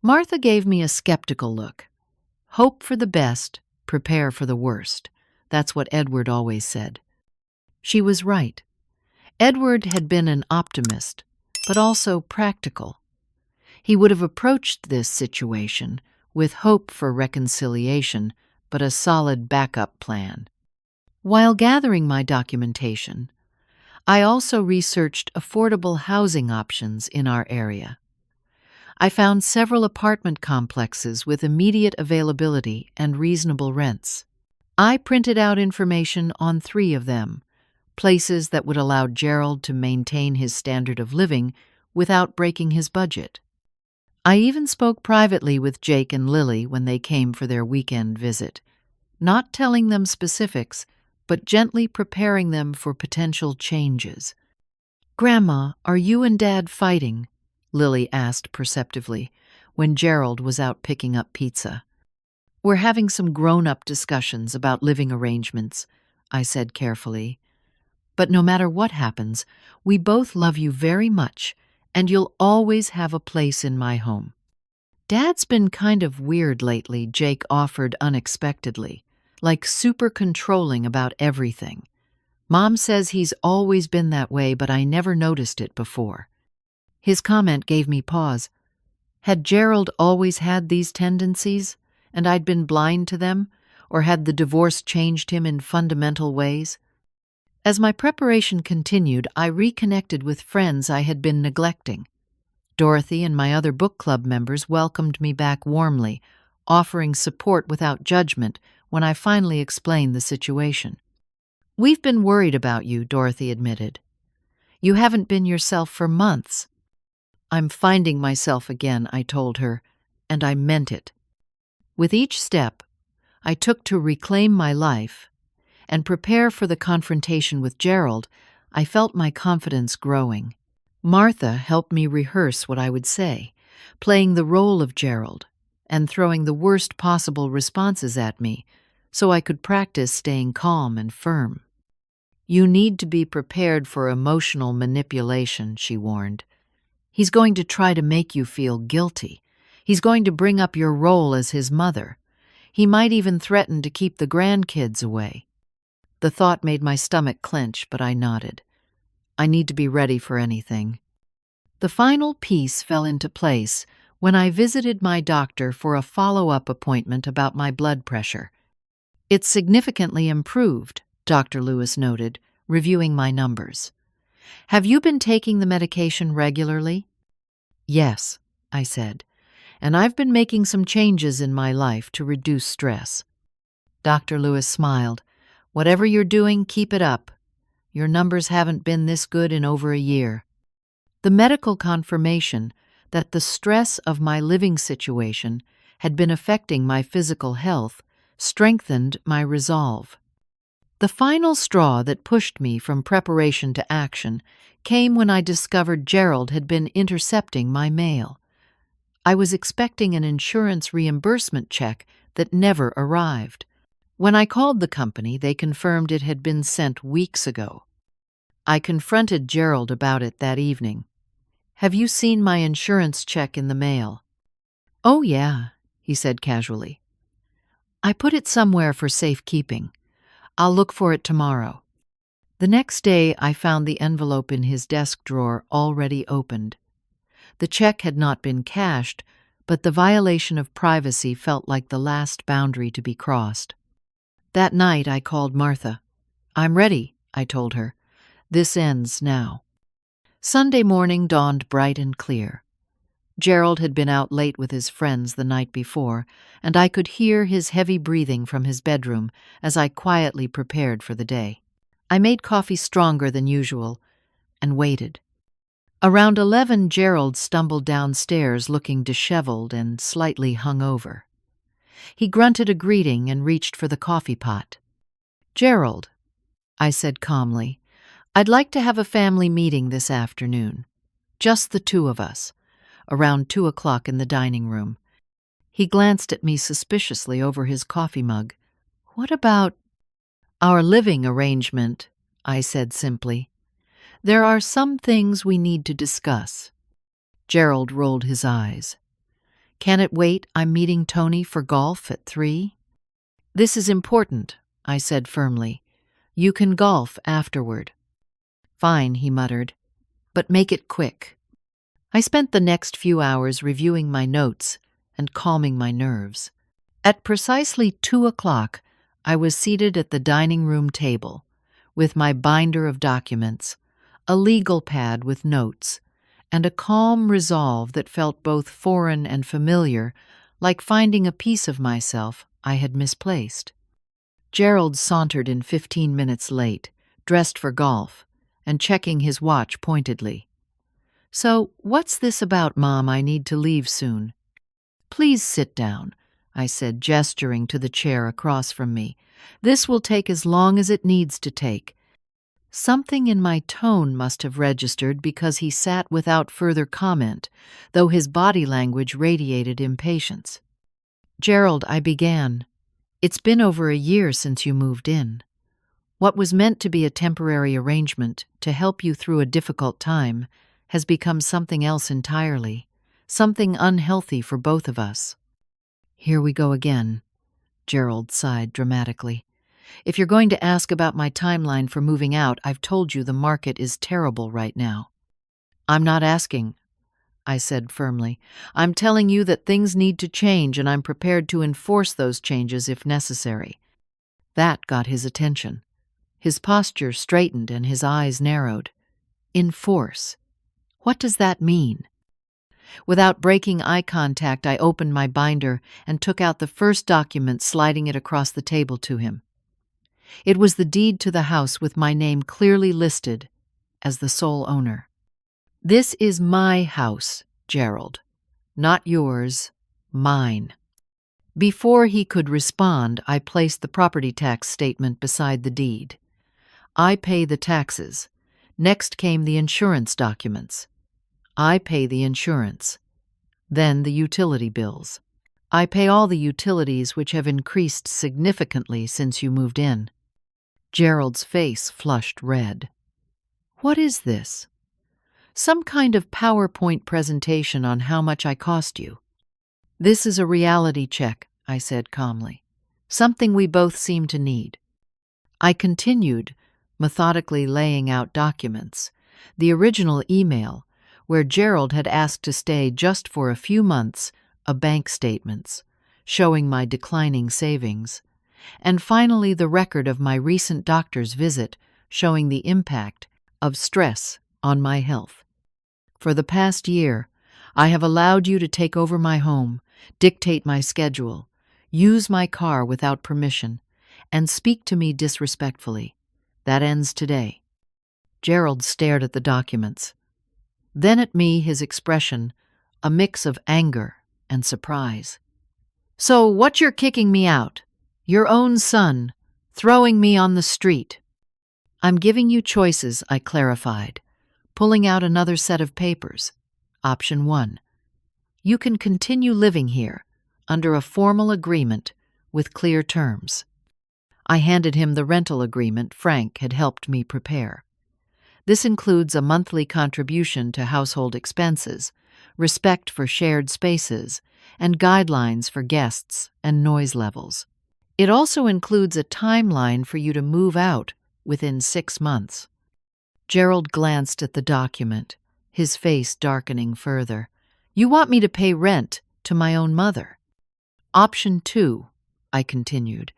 Martha gave me a skeptical look. "Hope for the best, prepare for the worst." That's what Edward always said. She was right. Edward had been an optimist, but also practical. He would have approached this situation with hope for reconciliation, but a solid backup plan. While gathering my documentation, I also researched affordable housing options in our area. I found several apartment complexes with immediate availability and reasonable rents. I printed out information on 3 of them, places that would allow Gerald to maintain his standard of living without breaking his budget. I even spoke privately with Jake and Lily when they came for their weekend visit, not telling them specifics, but gently preparing them for potential changes. "Grandma, are you and Dad fighting?" Lily asked perceptively, when Gerald was out picking up pizza. "We're having some grown-up discussions about living arrangements," I said carefully. "But no matter what happens, we both love you very much, and you'll always have a place in my home." "Dad's been kind of weird lately," Jake offered unexpectedly, like super controlling about everything. "Mom says he's always been that way, but I never noticed it before." His comment gave me pause. Had Gerald always had these tendencies, and I'd been blind to them, or had the divorce changed him in fundamental ways? As my preparation continued, I reconnected with friends I had been neglecting. Dorothy and my other book club members welcomed me back warmly, offering support without judgment when I finally explained the situation. "We've been worried about you," Dorothy admitted. "You haven't been yourself for months." "I'm finding myself again," I told her, and I meant it. With each step I took to reclaim my life and prepare for the confrontation with Gerald, I felt my confidence growing. Martha helped me rehearse what I would say, playing the role of Gerald and throwing the worst possible responses at me so I could practice staying calm and firm. "You need to be prepared for emotional manipulation," she warned. "He's going to try to make you feel guilty. He's going to bring up your role as his mother. He might even threaten to keep the grandkids away." The thought made my stomach clench, but I nodded. I need to be ready for anything. The final piece fell into place when I visited my doctor for a follow-up appointment about my blood pressure. "It's significantly improved," Dr. Lewis noted, reviewing my numbers. "Have you been taking the medication regularly?" "Yes," I said, "and I've been making some changes in my life to reduce stress." Dr. Lewis smiled. "Whatever you're doing, keep it up. Your numbers haven't been this good in over a year." The medical confirmation that the stress of my living situation had been affecting my physical health strengthened my resolve. The final straw that pushed me from preparation to action came when I discovered Gerald had been intercepting my mail. I was expecting an insurance reimbursement check that never arrived. When I called the company, they confirmed it had been sent weeks ago. I confronted Gerald about it that evening. "Have you seen my insurance check in the mail?" "Oh, yeah," he said casually. "I put it somewhere for safekeeping. I'll look for it tomorrow." The next day, I found the envelope in his desk drawer already opened. The check had not been cashed, but the violation of privacy felt like the last boundary to be crossed. That night, I called Martha. "I'm ready," I told her. "This ends now." Sunday morning dawned bright and clear. Gerald had been out late with his friends the night before, and I could hear his heavy breathing from his bedroom as I quietly prepared for the day. I made coffee stronger than usual and waited. Around 11, Gerald stumbled downstairs looking disheveled and slightly hungover. He grunted a greeting and reached for the coffee pot. "Gerald," I said calmly, "I'd like to have a family meeting this afternoon. Just the two of us, around 2 o'clock in the dining room." He glanced at me suspiciously over his coffee mug. "What about—" "Our living arrangement," I said simply. "There are some things we need to discuss." Gerald rolled his eyes. "Can it wait? I'm meeting Tony for golf at 3. "This is important," I said firmly. "You can golf afterward." "Fine," he muttered, "but make it quick." I spent the next few hours reviewing my notes and calming my nerves. At precisely 2 o'clock, I was seated at the dining room table, with my binder of documents, a legal pad with notes, and a calm resolve that felt both foreign and familiar, like finding a piece of myself I had misplaced. Gerald sauntered in 15 minutes late, dressed for golf, and checking his watch pointedly. "So, what's this about, Mom? I need to leave soon." "Please sit down," I said, gesturing to the chair across from me. "This will take as long as it needs to take." Something in my tone must have registered because he sat without further comment, though his body language radiated impatience. "Gerald," I began, "it's been over a year since you moved in. What was meant to be a temporary arrangement to help you through a difficult time has become something else entirely, something unhealthy for both of us." "Here we go again," Gerald sighed dramatically. "If you're going to ask about my timeline for moving out, I've told you the market is terrible right now." "I'm not asking," I said firmly. "I'm telling you that things need to change, and I'm prepared to enforce those changes if necessary." That got his attention. His posture straightened and his eyes narrowed. "Enforce? What does that mean?" Without breaking eye contact, I opened my binder and took out the first document, sliding it across the table to him. It was the deed to the house with my name clearly listed as the sole owner. "This is my house, Gerald. Not yours, mine." Before he could respond, I placed the property tax statement beside the deed. "I pay the taxes." Next came the insurance documents. "I pay the insurance." Then the utility bills. "I pay all the utilities, which have increased significantly since you moved in." Gerald's face flushed red. "What is this? Some kind of PowerPoint presentation on how much I cost you?" "This is a reality check," I said calmly. "Something we both seem to need." I continued, methodically laying out documents. The original email, where Gerald had asked to stay just for a few months, a bank statements, showing my declining savings, and finally the record of my recent doctor's visit, showing the impact of stress on my health. "For the past year, I have allowed you to take over my home, dictate my schedule, use my car without permission, and speak to me disrespectfully. That ends today." Gerald stared at the documents. Then at me, his expression a mix of anger and surprise. "So what you're kicking me out? Your own son, throwing me on the street." "I'm giving you choices," I clarified, pulling out another set of papers. "Option 1. You can continue living here under a formal agreement with clear terms." I handed him the rental agreement Frank had helped me prepare. "This includes a monthly contribution to household expenses, respect for shared spaces, and guidelines for guests and noise levels. It also includes a timeline for you to move out within 6 months." Gerald glanced at the document, his face darkening further. "You want me to pay rent to my own mother?" "Option 2, I continued.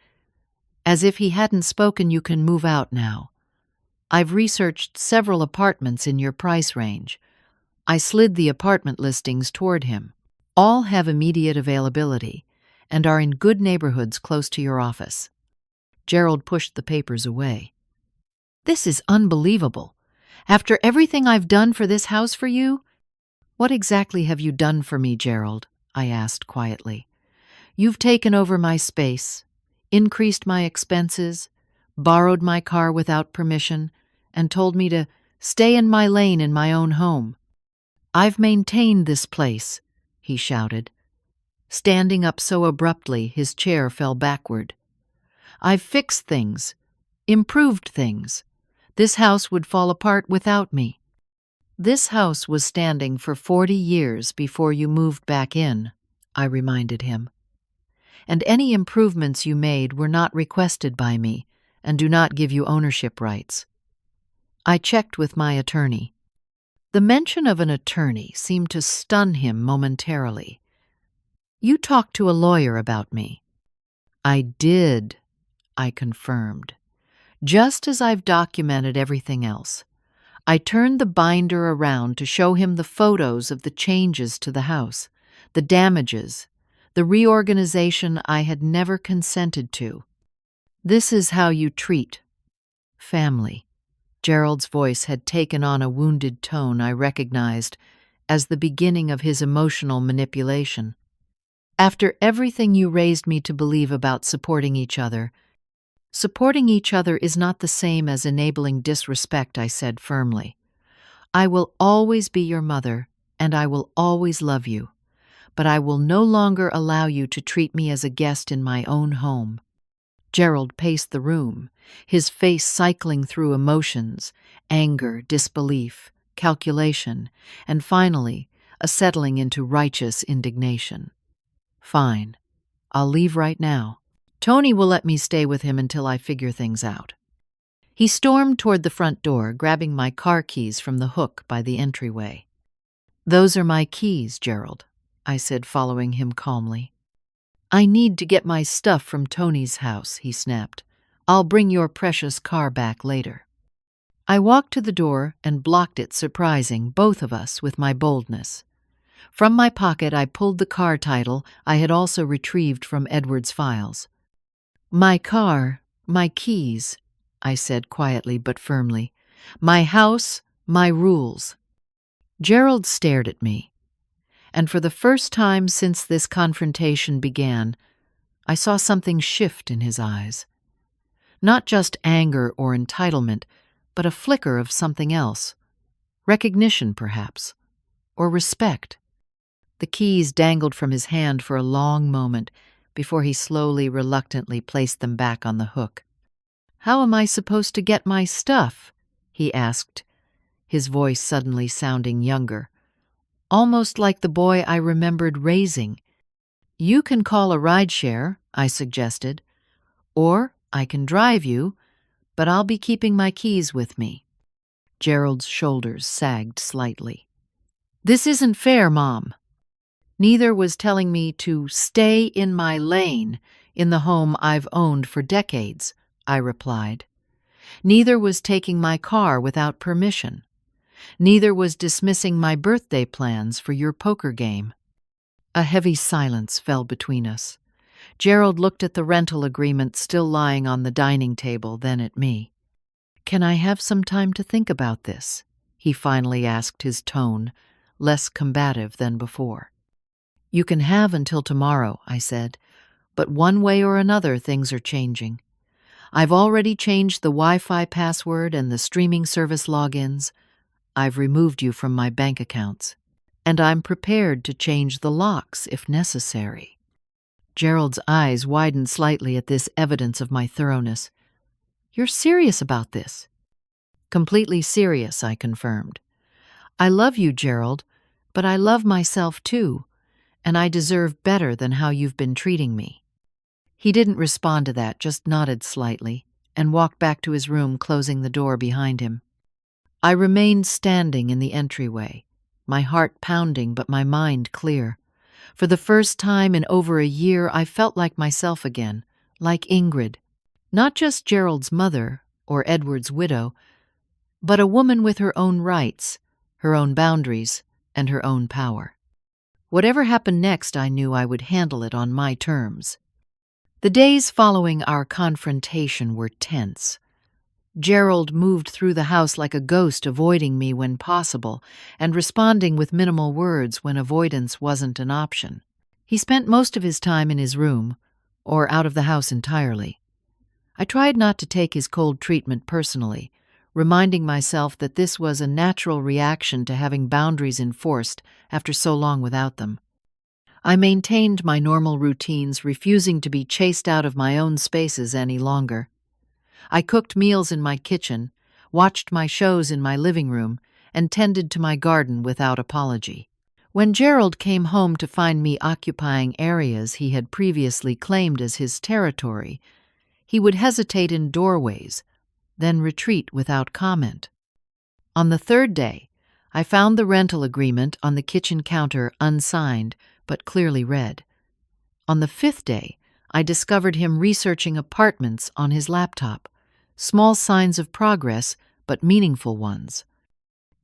As if he hadn't spoken, "You can move out now. I've researched several apartments in your price range." I slid the apartment listings toward him. "All have immediate availability and are in good neighborhoods close to your office." Gerald pushed the papers away. "This is unbelievable. After everything I've done for this house for you?" "What exactly have you done for me, Gerald?" I asked quietly. "You've taken over my space, increased my expenses, borrowed my car without permission, and told me to stay in my lane in my own home." "I've maintained this place," he shouted. Standing up so abruptly, his chair fell backward. "I've fixed things, improved things. This house would fall apart without me." "This house was standing for 40 years before you moved back in," I reminded him. "And any improvements you made were not requested by me and do not give you ownership rights." I checked with my attorney. The mention of an attorney seemed to stun him momentarily. "You talked to a lawyer about me?" "I did," I confirmed. "Just as I've documented everything else." I turned the binder around to show him the photos of the changes to the house, the damages, the reorganization I had never consented to. "This is how you treat family." Gerald's voice had taken on a wounded tone I recognized as the beginning of his emotional manipulation. "After everything you raised me to believe about supporting each other, Supporting each other is not the same as enabling disrespect, I said firmly. I will always be your mother, and I will always love you, but I will no longer allow you to treat me as a guest in my own home. Gerald paced the room, his face cycling through emotions, anger, disbelief, calculation, and finally, a settling into righteous indignation. Fine. I'll leave right now. Tony will let me stay with him until I figure things out. He stormed toward the front door, grabbing my car keys from the hook by the entryway. Those are my keys, Gerald, I said, following him calmly. I need to get my stuff from Tony's house, he snapped. I'll bring your precious car back later. I walked to the door and blocked it, surprising both of us with my boldness. From my pocket, I pulled the car title I had also retrieved from Edward's files. My car, my keys, I said quietly but firmly. My house, my rules. Gerald stared at me, and for the first time since this confrontation began, I saw something shift in his eyes. Not just anger or entitlement, but a flicker of something else. Recognition, perhaps, or respect. The keys dangled from his hand for a long moment before he slowly, reluctantly placed them back on the hook. How am I supposed to get my stuff? He asked, his voice suddenly sounding younger, almost like the boy I remembered raising. You can call a rideshare, I suggested, or I can drive you, but I'll be keeping my keys with me. Gerald's shoulders sagged slightly. This isn't fair, Mom. Neither was telling me to stay in my lane in the home I've owned for decades, I replied. Neither was taking my car without permission. Neither was dismissing my birthday plans for your poker game. A heavy silence fell between us. Gerald looked at the rental agreement still lying on the dining table, then at me. Can I have some time to think about this? He finally asked, his tone less combative than before. You can have until tomorrow, I said, but one way or another things are changing. I've already changed the Wi-Fi password and the streaming service logins. I've removed you from my bank accounts, and I'm prepared to change the locks if necessary. Gerald's eyes widened slightly at this evidence of my thoroughness. You're serious about this? Completely serious, I confirmed. I love you, Gerald, but I love myself too, and I deserve better than how you've been treating me. He didn't respond to that, just nodded slightly, and walked back to his room, closing the door behind him. I remained standing in the entryway, my heart pounding but my mind clear. For the first time in over a year, I felt like myself again, like Ingrid. Not just Gerald's mother or Edward's widow, but a woman with her own rights, her own boundaries, and her own power. Whatever happened next, I knew I would handle it on my terms. The days following our confrontation were tense. Gerald moved through the house like a ghost, avoiding me when possible, and responding with minimal words when avoidance wasn't an option. He spent most of his time in his room, or out of the house entirely. I tried not to take his cold treatment personally, reminding myself that this was a natural reaction to having boundaries enforced after so long without them. I maintained my normal routines, refusing to be chased out of my own spaces any longer. I cooked meals in my kitchen, watched my shows in my living room, and tended to my garden without apology. When Gerald came home to find me occupying areas he had previously claimed as his territory, he would hesitate in doorways, then retreat without comment. On the third day, I found the rental agreement on the kitchen counter unsigned, but clearly read. On the fifth day, I discovered him researching apartments on his laptop. Small signs of progress, but meaningful ones.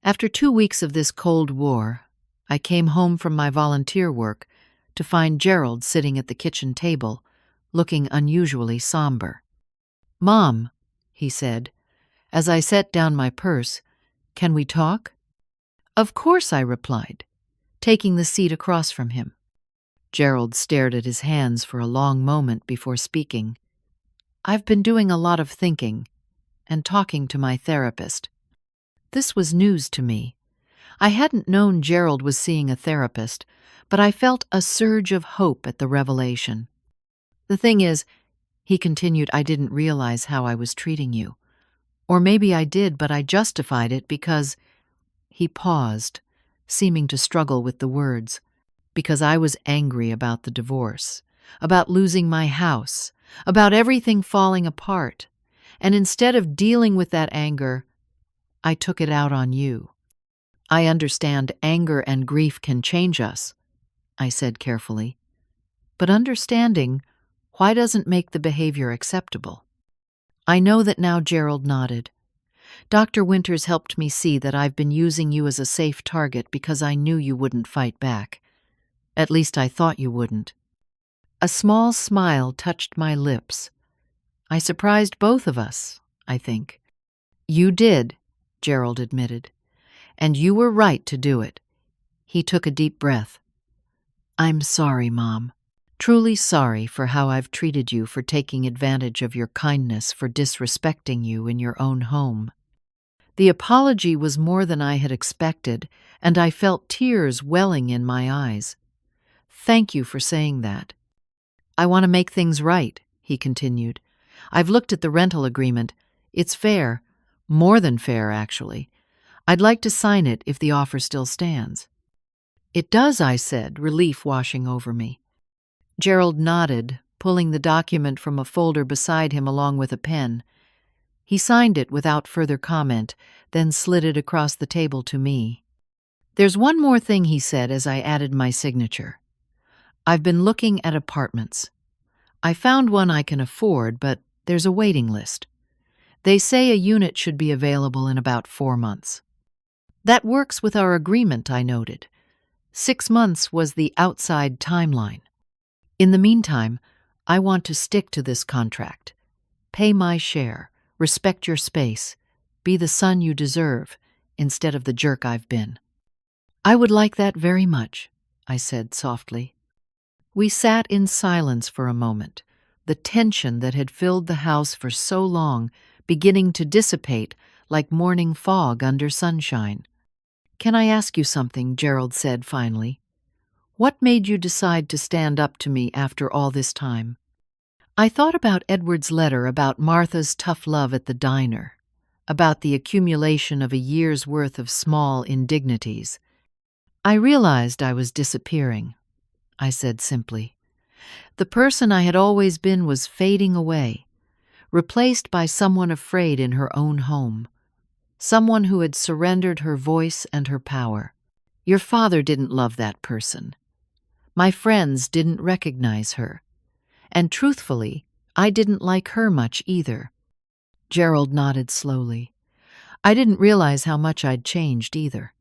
After 2 weeks of this Cold War, I came home from my volunteer work to find Gerald sitting at the kitchen table, looking unusually somber. "Mom," he said, as I set down my purse, "can we talk?" "Of course," I replied, taking the seat across from him. Gerald stared at his hands for a long moment before speaking. I've been doing a lot of thinking and talking to my therapist. This was news to me. I hadn't known Gerald was seeing a therapist, but I felt a surge of hope at the revelation. The thing is, he continued, I didn't realize how I was treating you. Or maybe I did, but I justified it because... He paused, seeming to struggle with the words. Because I was angry about the divorce, about losing my house, about everything falling apart. And instead of dealing with that anger, I took it out on you. I understand anger and grief can change us, I said carefully. But understanding, why doesn't make the behavior acceptable? I know that now. Gerald nodded. Dr. Winters helped me see that I've been using you as a safe target because I knew you wouldn't fight back. At least I thought you wouldn't. A small smile touched my lips. I surprised both of us, I think. You did, Gerald admitted. And you were right to do it. He took a deep breath. I'm sorry, Mom. Truly sorry for how I've treated you, for taking advantage of your kindness, for disrespecting you in your own home. The apology was more than I had expected, and I felt tears welling in my eyes. Thank you for saying that. I want to make things right, he continued. I've looked at the rental agreement. It's fair. More than fair, actually. I'd like to sign it if the offer still stands. It does, I said, relief washing over me. Gerald nodded, pulling the document from a folder beside him along with a pen. He signed it without further comment, then slid it across the table to me. There's one more thing, he said as I added my signature. I've been looking at apartments. I found one I can afford, but there's a waiting list. They say a unit should be available in about 4 months. That works with our agreement, I noted. 6 months was the outside timeline. In the meantime, I want to stick to this contract. Pay my share, respect your space, be the son you deserve, instead of the jerk I've been. I would like that very much, I said softly. We sat in silence for a moment, the tension that had filled the house for so long beginning to dissipate like morning fog under sunshine. Can I ask you something? Gerald said finally. What made you decide to stand up to me after all this time? I thought about Edward's letter, about Martha's tough love at the diner, about the accumulation of a year's worth of small indignities. I realized I was disappearing, I said simply. The person I had always been was fading away, replaced by someone afraid in her own home, someone who had surrendered her voice and her power. Your father didn't love that person. My friends didn't recognize her. And truthfully, I didn't like her much either. Gerald nodded slowly. I didn't realize how much I'd changed either.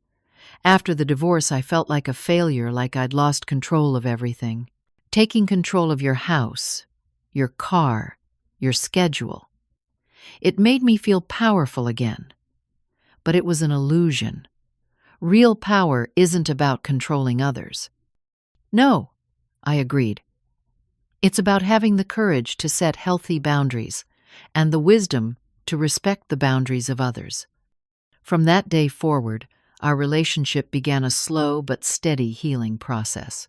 After the divorce, I felt like a failure, like I'd lost control of everything. Taking control of your house, your car, your schedule. It made me feel powerful again. But it was an illusion. Real power isn't about controlling others. No, I agreed. It's about having the courage to set healthy boundaries and the wisdom to respect the boundaries of others. From that day forward, our relationship began a slow but steady healing process.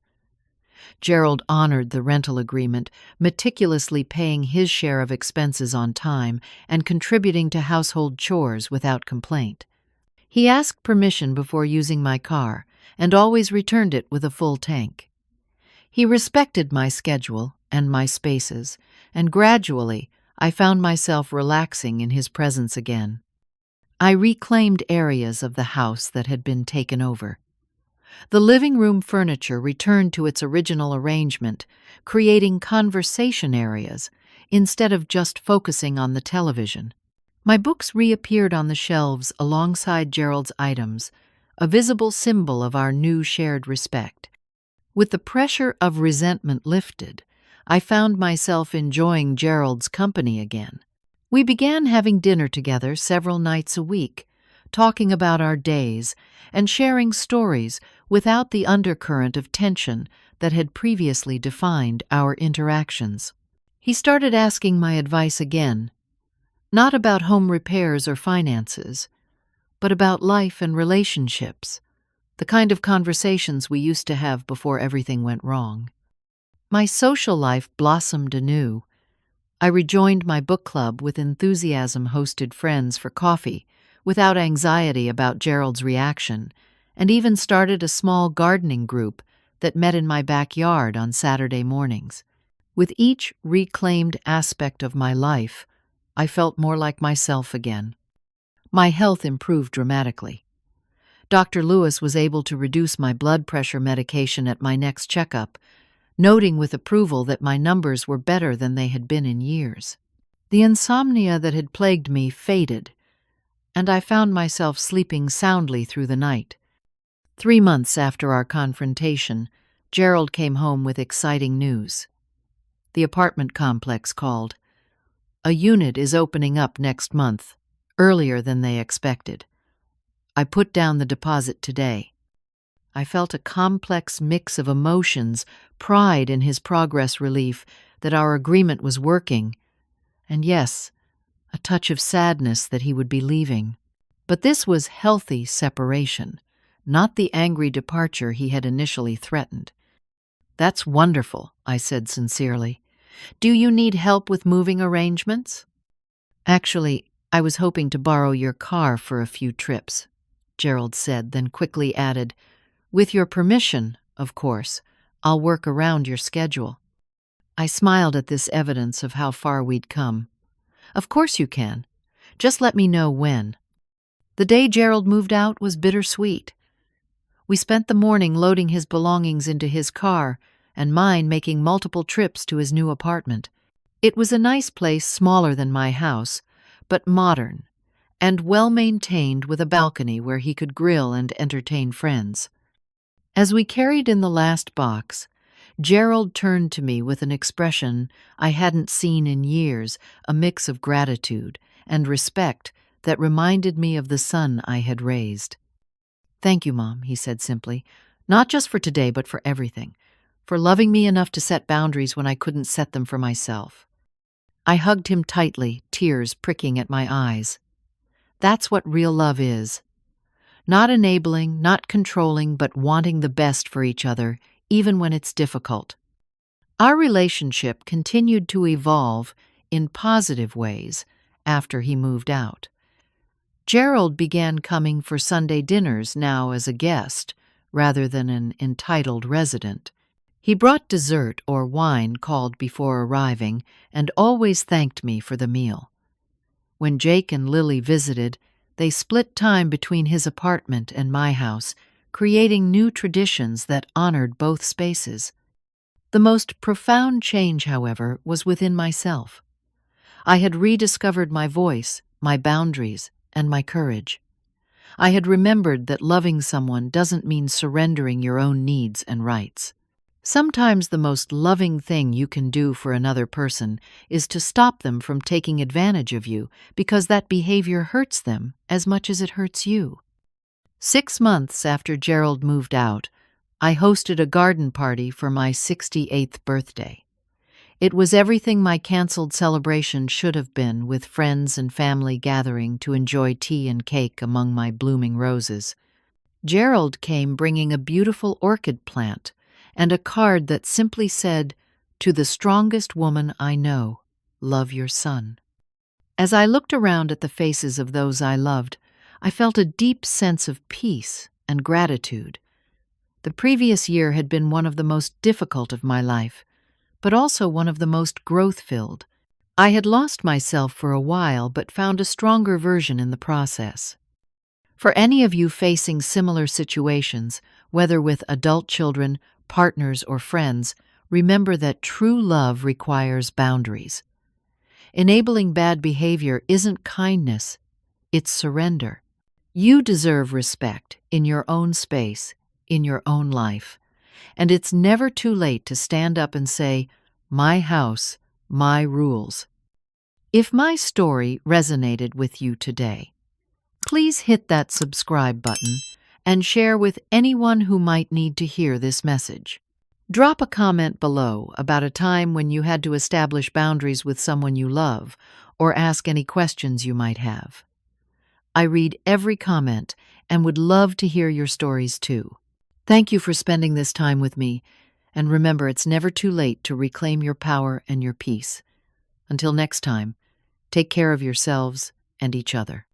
Gerald honored the rental agreement, meticulously paying his share of expenses on time and contributing to household chores without complaint. He asked permission before using my car and always returned it with a full tank. He respected my schedule and my spaces, and gradually I found myself relaxing in his presence again. I reclaimed areas of the house that had been taken over. The living room furniture returned to its original arrangement, creating conversation areas instead of just focusing on the television. My books reappeared on the shelves alongside Gerald's items, a visible symbol of our new shared respect. With the pressure of resentment lifted, I found myself enjoying Gerald's company again. We began having dinner together several nights a week, talking about our days and sharing stories without the undercurrent of tension that had previously defined our interactions. He started asking my advice again, not about home repairs or finances, but about life and relationships, the kind of conversations we used to have before everything went wrong. My social life blossomed anew. I rejoined my book club with enthusiasm, hosted friends for coffee, without anxiety about Gerald's reaction, and even started a small gardening group that met in my backyard on Saturday mornings. With each reclaimed aspect of my life, I felt more like myself again. My health improved dramatically. Dr. Lewis was able to reduce my blood pressure medication at my next checkup, noting with approval that my numbers were better than they had been in years. The insomnia that had plagued me faded, and I found myself sleeping soundly through the night. 3 months after our confrontation, Gerald came home with exciting news. The apartment complex called. A unit is opening up next month, earlier than they expected. I put down the deposit today. I felt a complex mix of emotions, pride in his progress relief that our agreement was working, and yes, a touch of sadness that he would be leaving. But this was healthy separation, not the angry departure he had initially threatened. "That's wonderful," I said sincerely. "Do you need help with moving arrangements?" "Actually, I was hoping to borrow your car for a few trips," Gerald said, then quickly added, "With your permission, of course, I'll work around your schedule." I smiled at this evidence of how far we'd come. "Of course you can. Just let me know when." The day Gerald moved out was bittersweet. We spent the morning loading his belongings into his car and mine making multiple trips to his new apartment. It was a nice place, smaller than my house, but modern and well-maintained, with a balcony where he could grill and entertain friends. As we carried in the last box, Gerald turned to me with an expression I hadn't seen in years, a mix of gratitude and respect that reminded me of the son I had raised. "Thank you, Mom," he said simply, "not just for today, but for everything, for loving me enough to set boundaries when I couldn't set them for myself." I hugged him tightly, tears pricking at my eyes. That's what real love is. Not enabling, not controlling, but wanting the best for each other, even when it's difficult. Our relationship continued to evolve in positive ways after he moved out. Gerald began coming for Sunday dinners now as a guest, rather than an entitled resident. He brought dessert or wine called before arriving and always thanked me for the meal. When Jake and Lily visited, they split time between his apartment and my house, creating new traditions that honored both spaces. The most profound change, however, was within myself. I had rediscovered my voice, my boundaries, and my courage. I had remembered that loving someone doesn't mean surrendering your own needs and rights. Sometimes the most loving thing you can do for another person is to stop them from taking advantage of you, because that behavior hurts them as much as it hurts you. 6 months after Gerald moved out, I hosted a garden party for my 68th birthday. It was everything my canceled celebration should have been, with friends and family gathering to enjoy tea and cake among my blooming roses. Gerald came bringing a beautiful orchid plant and a card that simply said, "To the strongest woman I know, love your son." As I looked around at the faces of those I loved, I felt a deep sense of peace and gratitude. The previous year had been one of the most difficult of my life, but also one of the most growth-filled. I had lost myself for a while, but found a stronger version in the process. For any of you facing similar situations, whether with adult children, partners, or friends, remember that true love requires boundaries. Enabling bad behavior isn't kindness, it's surrender. You deserve respect in your own space, in your own life. And it's never too late to stand up and say, "My house, my rules." If my story resonated with you today, please hit that subscribe button and share with anyone who might need to hear this message. Drop a comment below about a time when you had to establish boundaries with someone you love, or ask any questions you might have. I read every comment and would love to hear your stories too. Thank you for spending this time with me, and remember, it's never too late to reclaim your power and your peace. Until next time, take care of yourselves and each other.